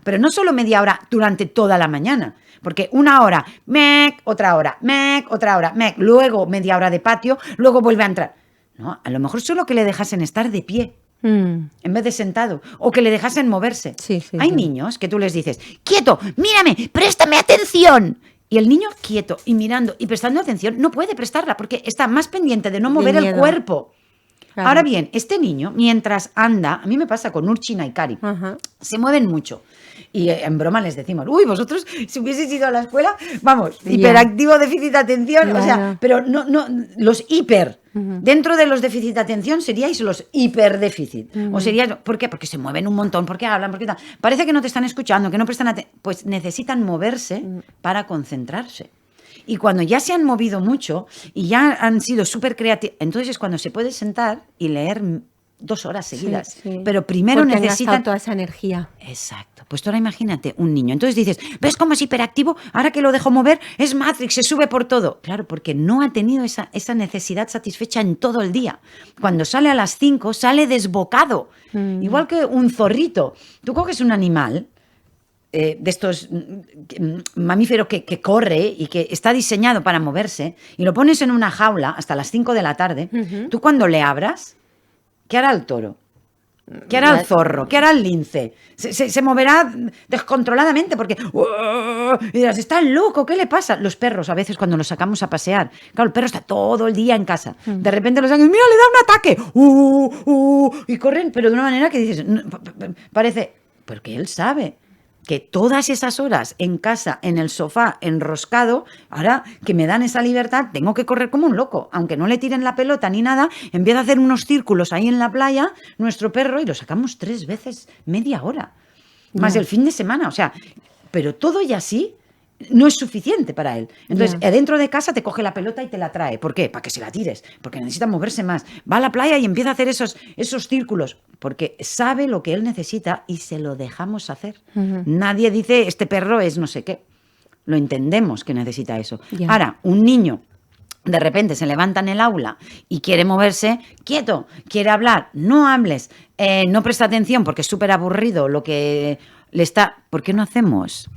Pero no solo media hora durante toda la mañana, porque una hora, otra hora, otra hora, luego media hora de patio, luego vuelve a entrar. No, a lo mejor solo que le dejasen estar de pie. En vez de sentado, o que le dejasen moverse. Hay niños que tú les dices, quieto, mírame, préstame atención. Y el niño quieto y mirando y prestando atención no puede prestarla porque está más pendiente de no mover el cuerpo. Claro. Ahora bien, este niño, mientras anda, a mí me pasa con Urchina y Cari, se mueven mucho. Y en broma les decimos, uy, vosotros si hubieseis ido a la escuela, vamos, hiperactivo, déficit de atención, o sea, pero no, los hiper, dentro de los déficit de atención seríais los hiperdéficit. O seríais, ¿por qué? Porque se mueven un montón, porque hablan, porque tal. Parece que no te están escuchando, que no prestan atención. Pues necesitan moverse para concentrarse. Y cuando ya se han movido mucho y ya han sido súper creativos, entonces es cuando se puede sentar y leer 2 horas seguidas. Pero primero porque necesitan toda esa energía. Exacto. Pues tú ahora imagínate un niño. Entonces dices, ¿ves cómo es hiperactivo? Ahora que lo dejo mover, es Matrix, se sube por todo. Claro, porque no ha tenido esa necesidad satisfecha en todo el día. Cuando sale a las 5, sale desbocado. Igual que un zorrito. Tú coges un animal... de estos mamíferos que corre y que está diseñado para moverse y lo pones en una jaula hasta las 5 de la tarde, tú cuando le abras, ¿qué hará el toro? ¿Qué hará el zorro? ¿Qué hará el lince? Se moverá descontroladamente porque... y dirás, ¿está loco? ¿Qué le pasa? Los perros, a veces cuando los sacamos a pasear, claro, el perro está todo el día en casa. De repente los sacan, ¡mira, le da un ataque! Y corren, pero de una manera que dices, parece... Porque él sabe que todas esas horas en casa, en el sofá, enroscado, ahora que me dan esa libertad, tengo que correr como un loco. Aunque no le tiren la pelota ni nada, empieza a hacer unos círculos ahí en la playa, nuestro perro, y lo sacamos 3 veces media hora. Más el fin de semana, o sea, pero todo y así no es suficiente para él. Entonces, dentro de casa te coge la pelota y te la trae. ¿Por qué? Para que se la tires, porque necesita moverse más. Va a la playa y empieza a hacer esos círculos, porque sabe lo que él necesita y se lo dejamos hacer. Nadie dice, este perro es no sé qué. Lo entendemos que necesita eso. Ahora, un niño de repente se levanta en el aula y quiere moverse, quieto, quiere hablar, no hables, no presta atención porque es súper aburrido lo que le está... ¿Por qué no hacemos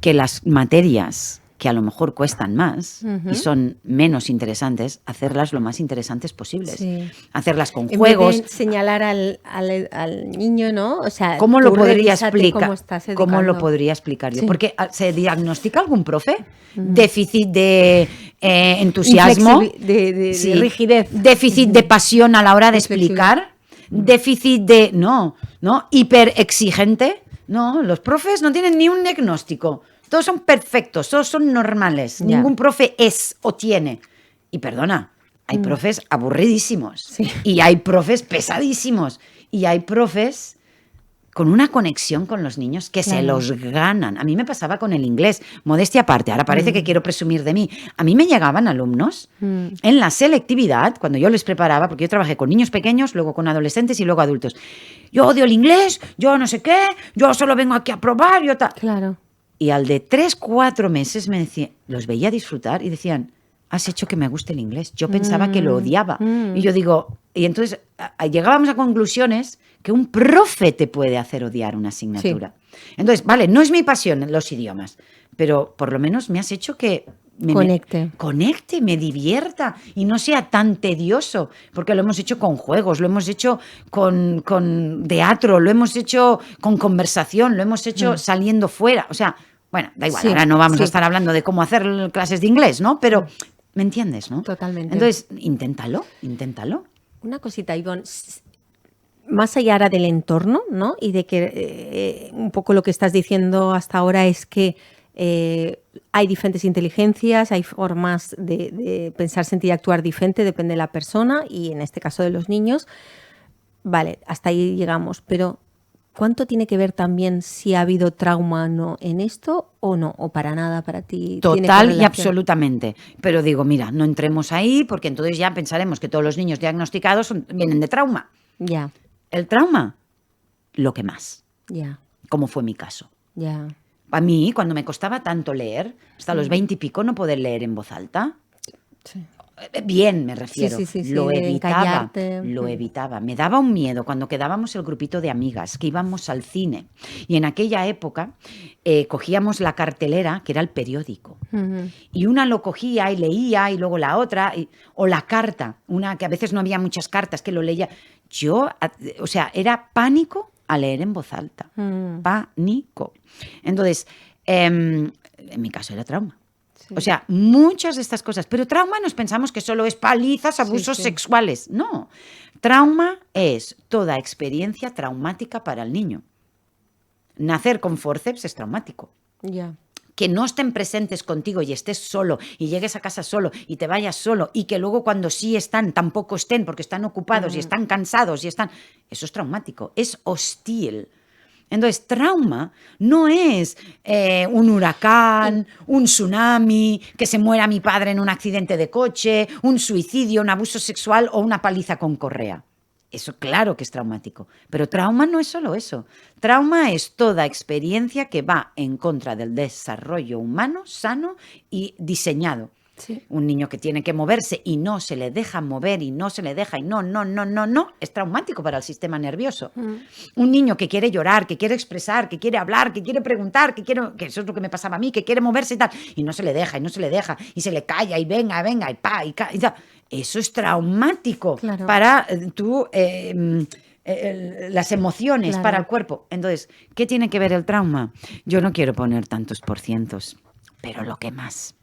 que las materias que a lo mejor cuestan más y son menos interesantes, hacerlas lo más interesantes posibles? Sí. Hacerlas con juegos. En vez de señalar al niño, ¿no? O sea, ¿cómo lo podría explicar? ¿Cómo lo podría explicar yo? Sí. Porque ¿se diagnostica algún profe? Déficit de entusiasmo, de rigidez. Déficit de pasión a la hora de explicar, déficit de... No, hiperexigente. No, los profes no tienen ni un diagnóstico. Todos son perfectos, todos son normales. Ningún profe es o tiene. Y perdona, hay profes aburridísimos. Y hay profes pesadísimos. Y hay profes con una conexión con los niños que se los ganan. A mí me pasaba con el inglés, modestia aparte, ahora parece que quiero presumir de mí. A mí me llegaban alumnos en la selectividad, cuando yo les preparaba, porque yo trabajé con niños pequeños, luego con adolescentes y luego adultos. Yo odio el inglés, yo no sé qué, yo solo vengo aquí a probar, yo tal. Claro. Y al de 3, 4 meses me decía, los veía disfrutar y decían, has hecho que me guste el inglés. Yo pensaba que lo odiaba. Y yo digo, y entonces llegábamos a conclusiones que un profe te puede hacer odiar una asignatura. Sí. Entonces, vale, no es mi pasión los idiomas, pero por lo menos me has hecho que me conecte, me divierta y no sea tan tedioso, porque lo hemos hecho con juegos, lo hemos hecho con teatro, lo hemos hecho con conversación, lo hemos hecho saliendo fuera. O sea, bueno, da igual, ahora no vamos a estar hablando de cómo hacer clases de inglés, ¿no? Pero ¿me entiendes, no? Totalmente. Entonces, inténtalo. Una cosita, Ivonne. Más allá ahora del entorno, ¿no? Y de que un poco lo que estás diciendo hasta ahora es que hay diferentes inteligencias, hay formas de pensar, sentir y actuar diferente, depende de la persona y en este caso de los niños. Vale, hasta ahí llegamos, pero ¿cuánto tiene que ver también si ha habido trauma no en esto o no? ¿O para nada para ti? Total y absolutamente. Pero digo, mira, no entremos ahí porque entonces ya pensaremos que todos los niños diagnosticados vienen de trauma. Ya. El trauma, lo que más. Ya. Como fue mi caso. Ya. A mí, cuando me costaba tanto leer, hasta los 20 y pico, no poder leer en voz alta. Sí. Bien, me refiero. Sí, lo evitaba. Me daba un miedo cuando quedábamos el grupito de amigas, que íbamos al cine. Y en aquella época cogíamos la cartelera, que era el periódico. Y una lo cogía y leía, y luego la otra, o la carta, una que a veces no había muchas cartas, que lo leía. Yo, o sea, era pánico a leer en voz alta. Pánico. Entonces, en mi caso era trauma. Sí. O sea, muchas de estas cosas. Pero trauma nos pensamos que solo es palizas, abusos sexuales. No. Trauma es toda experiencia traumática para el niño. Nacer con fórceps es traumático. Ya. Que no estén presentes contigo y estés solo y llegues a casa solo y te vayas solo y que luego cuando sí están tampoco estén porque están ocupados y están cansados y están... Eso es traumático, es hostil. Entonces, trauma no es un huracán, un tsunami, que se muera mi padre en un accidente de coche, un suicidio, un abuso sexual o una paliza con correa. Eso claro que es traumático, pero trauma no es solo eso. Trauma es toda experiencia que va en contra del desarrollo humano, sano y diseñado. Sí. Un niño que tiene que moverse y no se le deja mover y no se le deja y no, es traumático para el sistema nervioso. Un niño que quiere llorar, que quiere expresar, que quiere hablar, que quiere preguntar, que eso es lo que me pasaba a mí, que quiere moverse y tal, y no se le deja y se le calla y venga, y pa, y tal. Eso es traumático para las emociones, para el cuerpo. Entonces, ¿qué tiene que ver el trauma? Yo no quiero poner tantos porcientos, pero lo que más.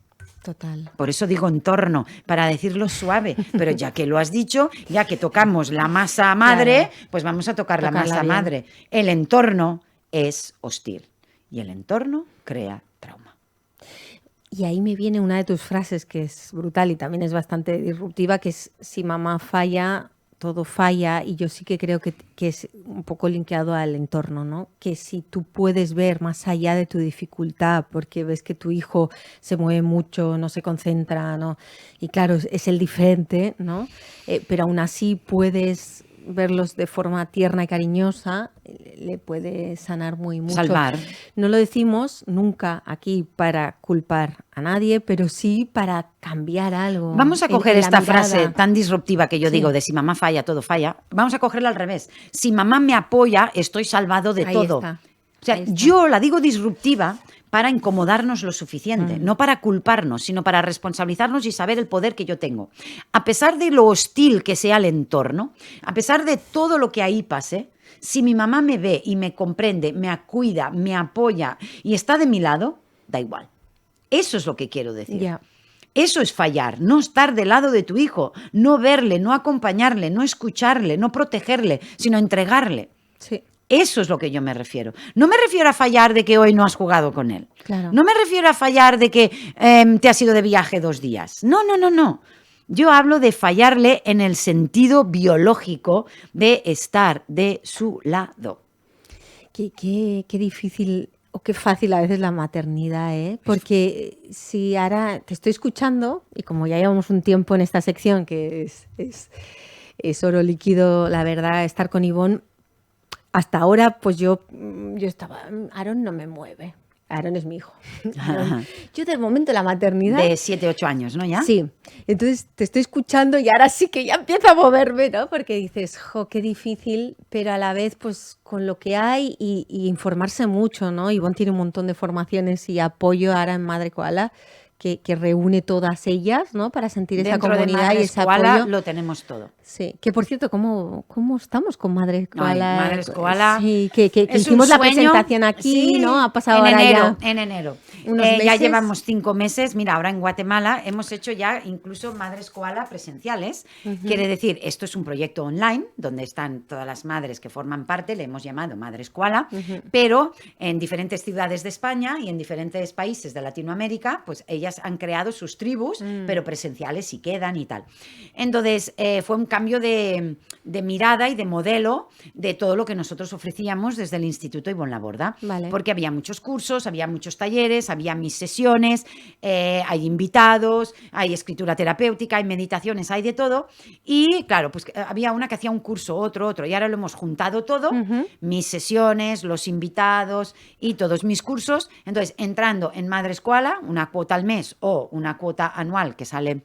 Total. Por eso digo entorno, para decirlo suave, pero ya que lo has dicho, ya que tocamos la masa madre, pues vamos a tocar la masa madre. El entorno es hostil. y el entorno crea trauma. Y ahí me viene una de tus frases que es brutal y también es bastante disruptiva, que es: si mamá falla, todo falla. Y yo sí que creo que es un poco linkeado al entorno, ¿no? Que si tú puedes ver más allá de tu dificultad, porque ves que tu hijo se mueve mucho, no se concentra, ¿no? Y claro, es el diferente, ¿no? Pero aún así puedes verlos de forma tierna y cariñosa, le puede sanar muy mucho. Salvar. No lo decimos nunca aquí para culpar a nadie, pero sí para cambiar algo. Vamos a coger esta frase tan disruptiva que yo Sí. digo de si mamá falla, todo falla. Vamos a cogerla al revés. Si mamá me apoya, estoy salvado de Ahí todo. está. O sea, yo la digo disruptiva para incomodarnos lo suficiente, no para culparnos, sino para responsabilizarnos y saber el poder que yo tengo. A pesar de lo hostil que sea el entorno, a pesar de todo lo que ahí pase, si mi mamá me ve y me comprende, me cuida, me apoya y está de mi lado, da igual. Eso es lo que quiero decir. Ya. Eso es fallar, no estar del lado de tu hijo, no verle, no acompañarle, no escucharle, no protegerle, sino entregarle. Sí. Eso es lo que yo me refiero. No me refiero a fallar de que hoy no has jugado con él. Claro. No me refiero a fallar de que te has ido de viaje 2 días. No. Yo hablo de fallarle en el sentido biológico de estar de su lado. Qué difícil o qué fácil a veces la maternidad, ¿eh? Porque si ahora te estoy escuchando, y como ya llevamos un tiempo en esta sección, que es oro líquido, la verdad, estar con Ivonne, hasta ahora, pues yo estaba, Aaron no me mueve. Aaron es mi hijo. Yo del momento de la maternidad... De 7, 8 años, ¿no? ¿Ya? Sí. Entonces te estoy escuchando y ahora sí que ya empiezo a moverme, ¿no? Porque dices, jo, qué difícil, pero a la vez, pues con lo que hay y informarse mucho, ¿no? Ivonne tiene un montón de formaciones y apoyo ahora en Madre Koala que reúne todas ellas, ¿no? Para sentir esa Dentro comunidad de Madres y ese Koala apoyo. lo tenemos todo. Sí, que por cierto, ¿cómo estamos con Madre Koala? Ay, Madres Koala. Sí, que es hicimos un la sueño. presentación aquí, Sí, ¿no? Ha pasado en ahora enero, ya en enero. unos Ya meses. llevamos 5 meses. Mira, ahora en Guatemala hemos hecho ya incluso Madres Koala presenciales. Quiere decir, esto es un proyecto online donde están todas las madres que forman parte, le hemos llamado Madres Koala, pero en diferentes ciudades de España y en diferentes países de Latinoamérica, pues ellas han creado sus tribus, pero presenciales sí quedan y tal. Entonces, fue un cambio de mirada y de modelo de todo lo que nosotros ofrecíamos desde el Instituto Ivonne Laborda. Vale. Porque había muchos cursos, había muchos talleres, había mis sesiones, hay invitados, hay escritura terapéutica, hay meditaciones, hay de todo. Y claro, pues había una que hacía un curso, otro, y ahora lo hemos juntado todo, mis sesiones, los invitados y todos mis cursos. Entonces, entrando en Madres Koala, una cuota al mes o una cuota anual que sale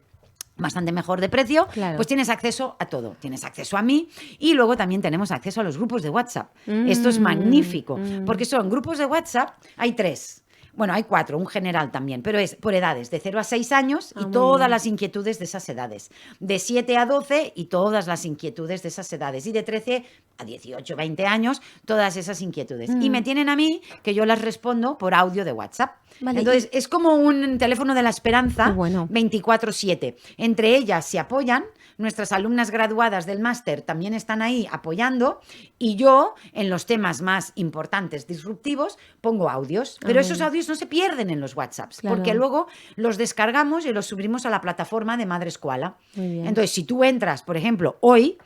bastante mejor de precio, Claro. pues tienes acceso a todo. Tienes acceso a mí y luego también tenemos acceso a los grupos de WhatsApp. Esto es magnífico, porque son grupos de WhatsApp, hay 3. Bueno, hay 4, un general también, pero es por edades, de 0 a 6 años y todas las inquietudes de esas edades. De 7 a 12 y todas las inquietudes de esas edades. Y de 13 a 18, 20 años, todas esas inquietudes. Y me tienen a mí, que yo las respondo por audio de WhatsApp. Vale. Entonces, es como un teléfono de la esperanza, Qué bueno. 24/7. Entre ellas se apoyan, nuestras alumnas graduadas del máster también están ahí apoyando y yo, en los temas más importantes, disruptivos, pongo audios. Pero esos audios no se pierden en los WhatsApps, Claro. porque luego los descargamos y los subimos a la plataforma de Madres Koala. Muy bien. Entonces, si tú entras, por ejemplo, hoy,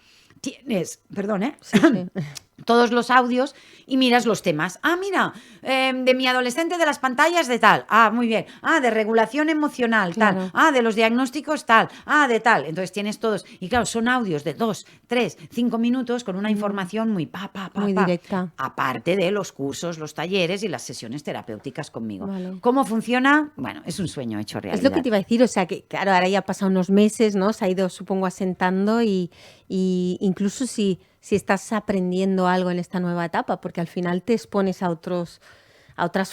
tienes, perdón, Sí, sí. todos los audios y miras los temas. Ah, mira, de mi adolescente de las pantallas de tal. Ah, muy bien. Ah, de regulación emocional, Claro. tal. Ah, de los diagnósticos tal. Ah, de tal. Entonces tienes todos. Y claro, son audios de 2, 3, 5 minutos con una información muy Muy directa. Aparte de los cursos, los talleres y las sesiones terapéuticas conmigo. Vale. ¿Cómo funciona? Bueno, es un sueño hecho realidad. Es lo que te iba a decir, o sea que claro, ahora ya han pasado unos meses, ¿no? Se ha ido, supongo, asentando y incluso si estás aprendiendo algo en esta nueva etapa, porque al final te expones a otras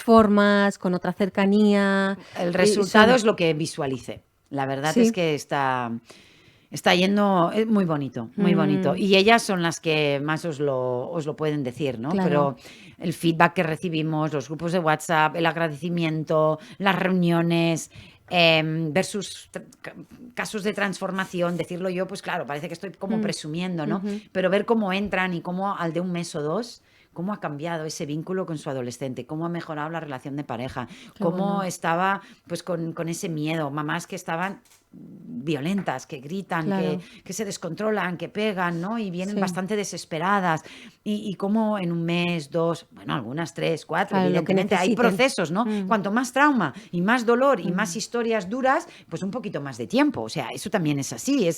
formas, con otra cercanía. El resultado es lo que visualice. La verdad Sí. es que está yendo muy bonito, muy bonito. Y ellas son las que más os lo pueden decir, ¿no? Claro. Pero el feedback que recibimos, los grupos de WhatsApp, el agradecimiento, las reuniones, ver sus casos de transformación, decirlo yo, pues claro, parece que estoy como presumiendo, ¿no? Pero ver cómo entran y cómo al de un mes o 2 cómo ha cambiado ese vínculo con su adolescente, cómo ha mejorado la relación de pareja, cómo estaba pues con ese miedo, mamás que estaban violentas, que gritan, que se descontrolan, que pegan, ¿no? Y vienen bastante desesperadas. Y cómo en un mes, 2, bueno, algunas 3, 4, evidentemente hay procesos, ¿no? Cuanto más trauma y más dolor y más historias duras, pues un poquito más de tiempo. O sea, eso también es así,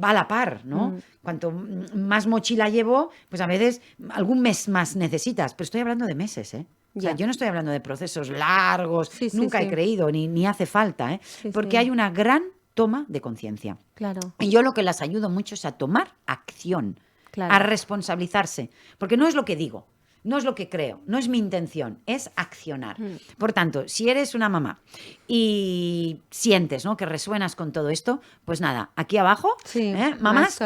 va a la par, ¿no? Cuanto más mochila llevo, pues a veces algún mes más necesitas, pero estoy hablando de meses, ¿eh? O sea, yo no estoy hablando de procesos largos, nunca he creído, ni hace falta, ¿eh? Porque hay una gran toma de conciencia. Claro. Y yo lo que las ayudo mucho es a tomar acción, a responsabilizarse, porque no es lo que digo, no es lo que creo, no es mi intención, es accionar. Por tanto, si eres una mamá y sientes, ¿no?, que resuenas con todo esto, pues nada, aquí abajo, mamás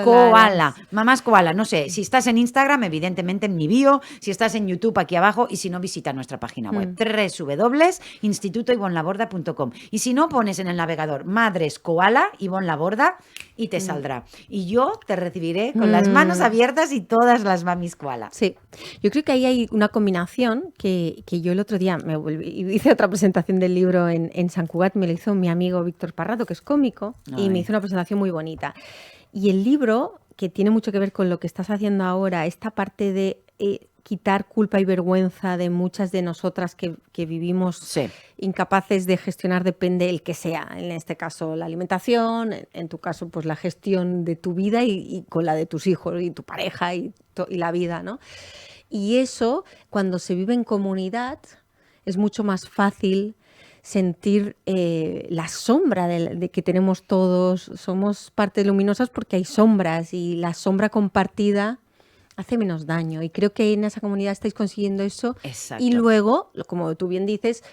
koala, no sé, si estás en Instagram, evidentemente en mi bio, si estás en YouTube, aquí abajo, y si no, visita nuestra página web, www.institutoivonlaborda.com, y si no, pones en el navegador Madres Koala, Ivonne Laborda, y te saldrá. Y yo te recibiré con las manos abiertas y todas las mamis koala. Sí, yo creo que ahí hay una combinación que yo el otro día hice otra presentación del libro en San Cugat, me lo hizo mi amigo Víctor Parrado, que es cómico, y me hizo una presentación muy bonita. Y el libro, que tiene mucho que ver con lo que estás haciendo ahora, esta parte de quitar culpa y vergüenza de muchas de nosotras que vivimos incapaces de gestionar, depende el que sea, en este caso la alimentación, en tu caso pues la gestión de tu vida y con la de tus hijos y tu pareja y la vida, ¿no? Y eso, cuando se vive en comunidad, es mucho más fácil sentir la sombra de que tenemos todos. Somos partes luminosas porque hay sombras y la sombra compartida hace menos daño. Y creo que en esa comunidad estáis consiguiendo eso. Exacto. Y luego, como tú bien dices,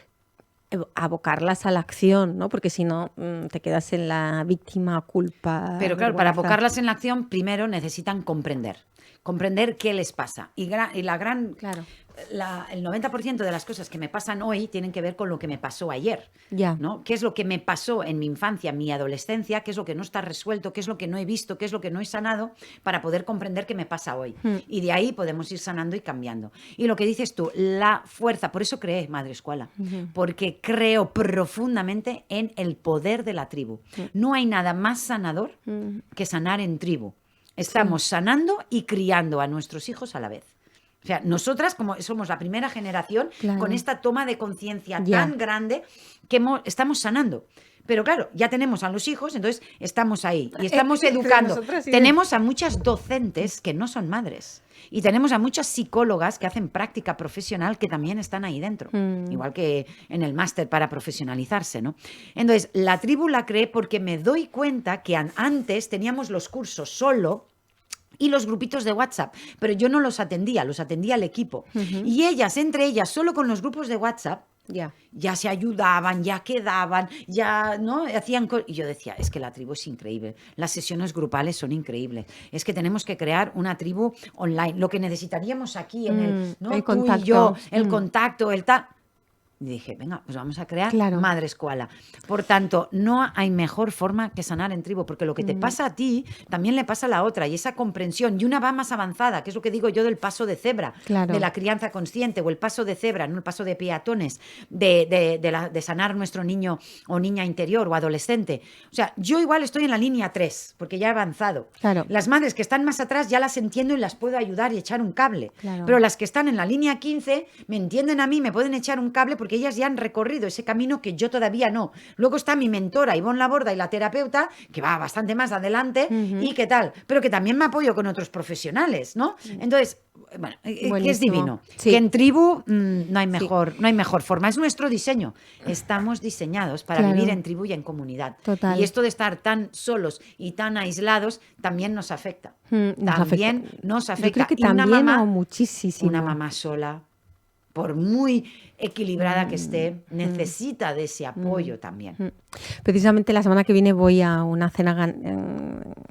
abocarlas a la acción, ¿no? Porque si no, te quedas en la víctima, culpa. Pero claro, para abocarlas en la acción, primero necesitan comprender qué les pasa. Y la gran... Claro. El 90% de las cosas que me pasan hoy tienen que ver con lo que me pasó ayer, ¿no? ¿Qué es lo que me pasó en mi infancia, mi adolescencia? ¿Qué es lo que no está resuelto? ¿Qué es lo que no he visto? ¿Qué es lo que no he sanado? Para poder comprender qué me pasa hoy. Y de ahí podemos ir sanando y cambiando. Y lo que dices tú, la fuerza, por eso creé Madre Escuela, porque creo profundamente en el poder de la tribu. No hay nada más sanador que sanar en tribu. Estamos sanando y criando a nuestros hijos a la vez. O sea, nosotras como somos la primera generación con esta toma de conciencia tan grande que estamos sanando. Pero claro, ya tenemos a los hijos, entonces estamos ahí y estamos educando. Tenemos a muchas docentes que no son madres y tenemos a muchas psicólogas que hacen práctica profesional que también están ahí dentro, igual que en el máster para profesionalizarse, ¿no? Entonces, la tribu la creé porque me doy cuenta que antes teníamos los cursos solo y los grupitos de WhatsApp, pero yo no los atendía al equipo. Y ellas, entre ellas, solo con los grupos de WhatsApp, ya se ayudaban, ya quedaban, ya no hacían y yo decía, es que la tribu es increíble, las sesiones grupales son increíbles, es que tenemos que crear una tribu online, lo que necesitaríamos aquí en el tú y yo, el contacto, el tal. Y dije, venga, pues vamos a crear Madre Escuela. Por tanto, no hay mejor forma que sanar en tribu, porque lo que te pasa a ti también le pasa a la otra, y esa comprensión, y una va más avanzada, que es lo que digo yo del paso de cebra, de la crianza consciente, o el paso de cebra, no el paso de peatones, de sanar nuestro niño o niña interior o adolescente. O sea, yo igual estoy en la línea 3, porque ya he avanzado. Las madres que están más atrás ya las entiendo y las puedo ayudar y echar un cable. Pero las que están en la línea 15 me entienden a mí, me pueden echar un cable porque ellas ya han recorrido ese camino que yo todavía no. Luego está mi mentora Ivonne Laborda y la terapeuta, que va bastante más adelante, y qué tal, pero que también me apoyo con otros profesionales, ¿no? Entonces, bueno, que es divino. Que en tribu no hay mejor forma. Es nuestro diseño. Estamos diseñados para vivir en tribu y en comunidad. Y esto de estar tan solos y tan aislados también nos afecta. Nos afecta. Yo creo que también muchísimo. Una mamá sola, por muy equilibrada que esté, necesita de ese apoyo también. Precisamente la semana que viene voy a una cena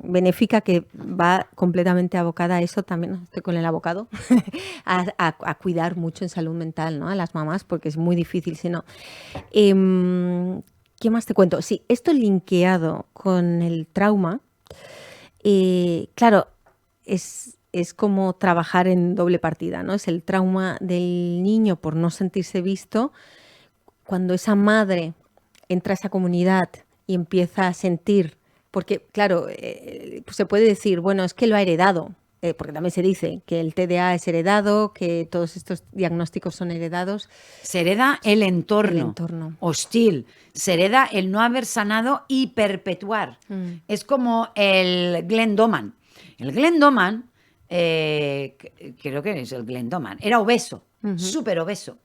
benéfica que va completamente abocada a eso, también estoy con el abocado, a cuidar mucho en salud mental, ¿no? A las mamás, porque es muy difícil si no. ¿Qué más te cuento? Sí, esto linkeado con el trauma, claro, es es como trabajar en doble partida, ¿no? Es el trauma del niño por no sentirse visto. Cuando esa madre entra a esa comunidad y empieza a sentir, porque claro, pues se puede decir, bueno, es que lo ha heredado, porque también se dice que el TDA es heredado, que todos estos diagnósticos son heredados. Se hereda el entorno hostil, se hereda el no haber sanado y perpetuar. Es como el Glenn Doman. El Glenn Doman, creo que es el Glenn Doman, era obeso, súper obeso.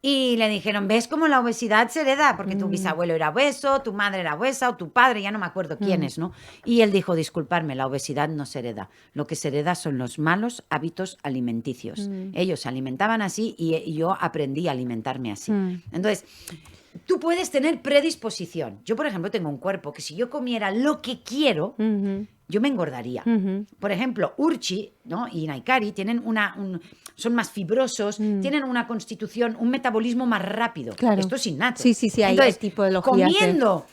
Y le dijeron, ¿ves cómo la obesidad se hereda? Porque tu bisabuelo era obeso, tu madre era obesa o tu padre, ya no me acuerdo quién es, ¿no? Y él dijo, disculparme, la obesidad no se hereda. Lo que se hereda son los malos hábitos alimenticios. Ellos se alimentaban así y yo aprendí a alimentarme así. Entonces, tú puedes tener predisposición. Yo, por ejemplo, tengo un cuerpo que si yo comiera lo que quiero, yo me engordaría. Por ejemplo, Urchi, ¿no? y Naikari tienen son más fibrosos, tienen una constitución, un metabolismo más rápido. Claro. Esto es innato. Sí, Entonces, hay tipologías comiendo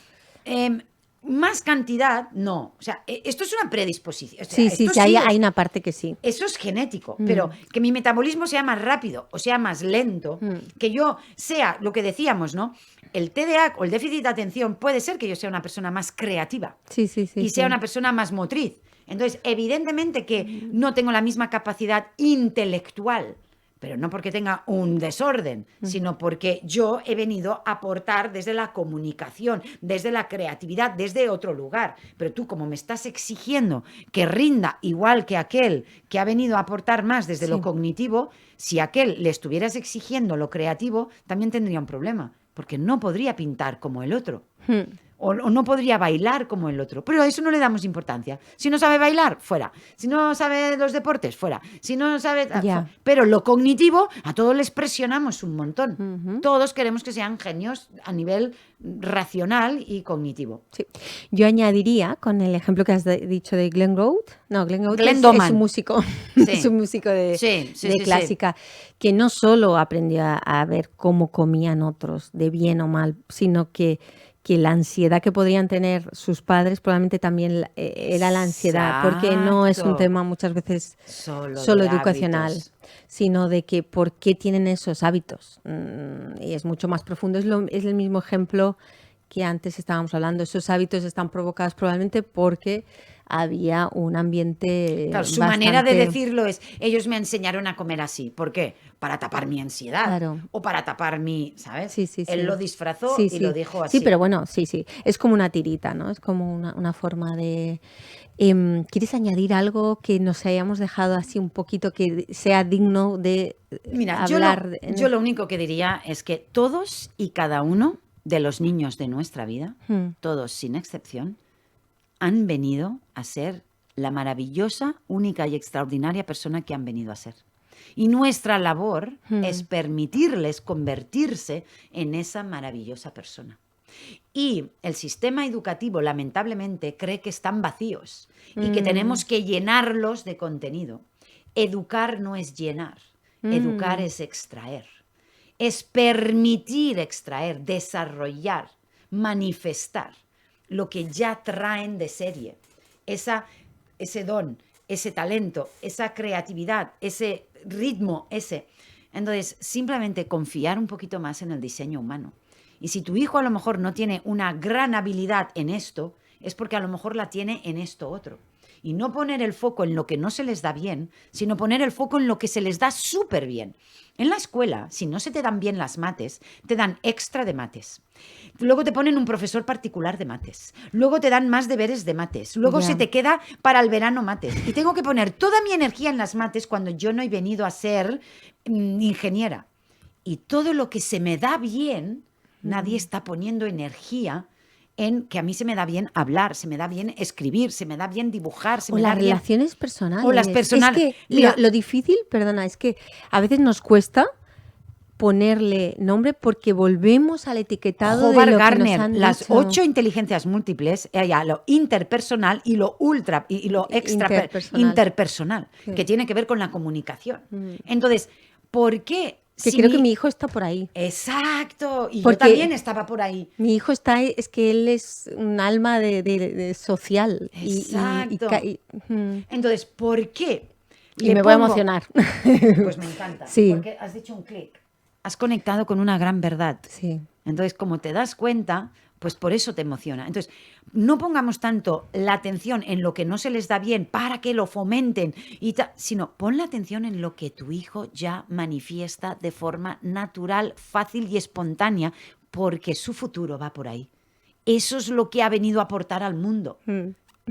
más cantidad, no. O sea, esto es una predisposición. O sea, sí, hay una parte que sí. Eso es genético, pero que mi metabolismo sea más rápido o sea más lento, que yo sea, lo que decíamos, ¿no? El TDA o el déficit de atención puede ser que yo sea una persona más creativa y sea una persona más motriz. Entonces, evidentemente que no tengo la misma capacidad intelectual, pero no porque tenga un desorden, sino porque yo he venido a aportar desde la comunicación, desde la creatividad, desde otro lugar. Pero tú, como me estás exigiendo que rinda igual que aquel que ha venido a aportar más desde lo cognitivo, si a aquel le estuvieras exigiendo lo creativo, también tendría un problema, porque no podría pintar como el otro. O no podría bailar como el otro. Pero a eso no le damos importancia. Si no sabe bailar, fuera. Si no sabe los deportes, fuera. Si no sabe... Pero lo cognitivo, a todos les presionamos un montón. Todos queremos que sean genios a nivel racional y cognitivo. Sí. Yo añadiría, con el ejemplo que has dicho de Glenn Gould, Glenn Doman. Es un músico, es un músico de clásica, que no solo aprendió a ver cómo comían otros, de bien o mal, sino que la ansiedad que podrían tener sus padres probablemente también era la ansiedad, porque no es un tema muchas veces solo educacional, sino de que por qué tienen esos hábitos. Y es mucho más profundo. Es el mismo ejemplo que antes estábamos hablando. Esos hábitos están provocados probablemente porque había un ambiente su manera de decirlo es, ellos me enseñaron a comer así. ¿Por qué? Para tapar mi ansiedad. O para tapar mi, ¿sabes? Sí. Él lo disfrazó y lo dijo así. Sí, pero bueno, sí. Es como una tirita, ¿no? Es como una forma de... ¿Quieres añadir algo que nos hayamos dejado así un poquito que sea digno de hablar? Yo lo único que diría es que todos y cada uno de los niños de nuestra vida, todos sin excepción, han venido a ser la maravillosa, única y extraordinaria persona que han venido a ser. Y nuestra labor es permitirles convertirse en esa maravillosa persona. Y el sistema educativo, lamentablemente, cree que están vacíos y que tenemos que llenarlos de contenido. Educar no es llenar, educar es extraer. Es permitir extraer, desarrollar, manifestar lo que ya traen de serie, ese don, ese talento, esa creatividad, ese ritmo, Entonces, simplemente confiar un poquito más en el diseño humano. Y si tu hijo a lo mejor no tiene una gran habilidad en esto, es porque a lo mejor la tiene en esto otro. Y no poner el foco en lo que no se les da bien, sino poner el foco en lo que se les da súper bien. En la escuela, si no se te dan bien las mates, te dan extra de mates. Luego te ponen un profesor particular de mates. Luego te dan más deberes de mates. Luego se te queda para el verano mates. Y tengo que poner toda mi energía en las mates cuando yo no he venido a ser ingeniera. Y todo lo que se me da bien, nadie está poniendo energía en que a mí se me da bien hablar, se me da bien escribir, se me da bien dibujar, se me da bien... O las relaciones personales. O las personales. Es que lo difícil, perdona, es que a veces nos cuesta ponerle nombre porque volvemos al etiquetado Howard de lo Gardner, que nos han las dicho. 8 inteligencias múltiples, lo interpersonal y lo interpersonal, que tiene que ver con la comunicación. Entonces, ¿por qué? Creo que mi hijo está por ahí. Exacto, y porque yo también estaba por ahí. Mi hijo es que él es un alma de social. Exacto. Entonces, ¿por qué Y me voy a emocionar. Pues me encanta. Sí. Porque has dicho un clic. Has conectado con una gran verdad. Sí. Entonces, como te das cuenta, pues por eso te emociona. Entonces, no pongamos tanto la atención en lo que no se les da bien para que lo fomenten, sino pon la atención en lo que tu hijo ya manifiesta de forma natural, fácil y espontánea, porque su futuro va por ahí. Eso es lo que ha venido a aportar al mundo.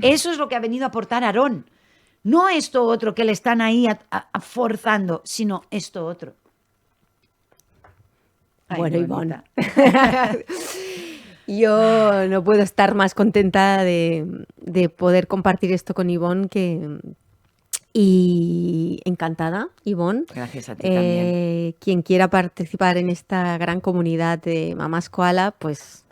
Eso es lo que ha venido a aportar Aarón. No esto otro que le están ahí forzando, sino esto otro. Ay, bueno, Ivonne. Yo no puedo estar más contenta de poder compartir esto con Ivonne y encantada, Ivonne. Gracias a ti también. Quien quiera participar en esta gran comunidad de Mamás Koala, pues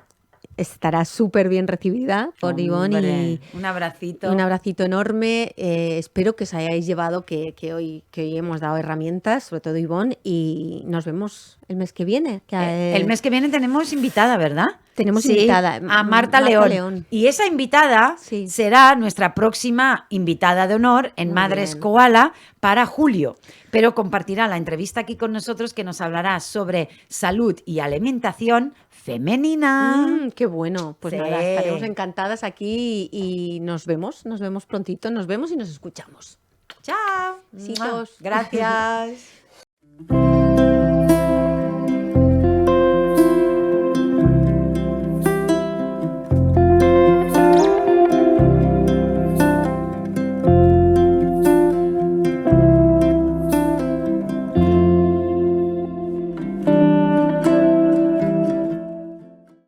estará súper bien recibida por Ivonne. Y un abracito. Un abracito enorme. Espero que os hayáis llevado, que hoy hemos dado herramientas, sobre todo Ivonne, y nos vemos el mes que viene. El mes que viene tenemos invitada, ¿verdad? Tenemos invitada a Marta León. Y esa invitada será nuestra próxima invitada de honor en Muy Madres bien. Koala para julio. Pero compartirá la entrevista aquí con nosotros, que nos hablará sobre salud y alimentación femenina. ¡Qué bueno! Pues nada, estaremos encantadas aquí y nos vemos prontito, nos vemos y nos escuchamos. ¡Chao! Besitos. Gracias.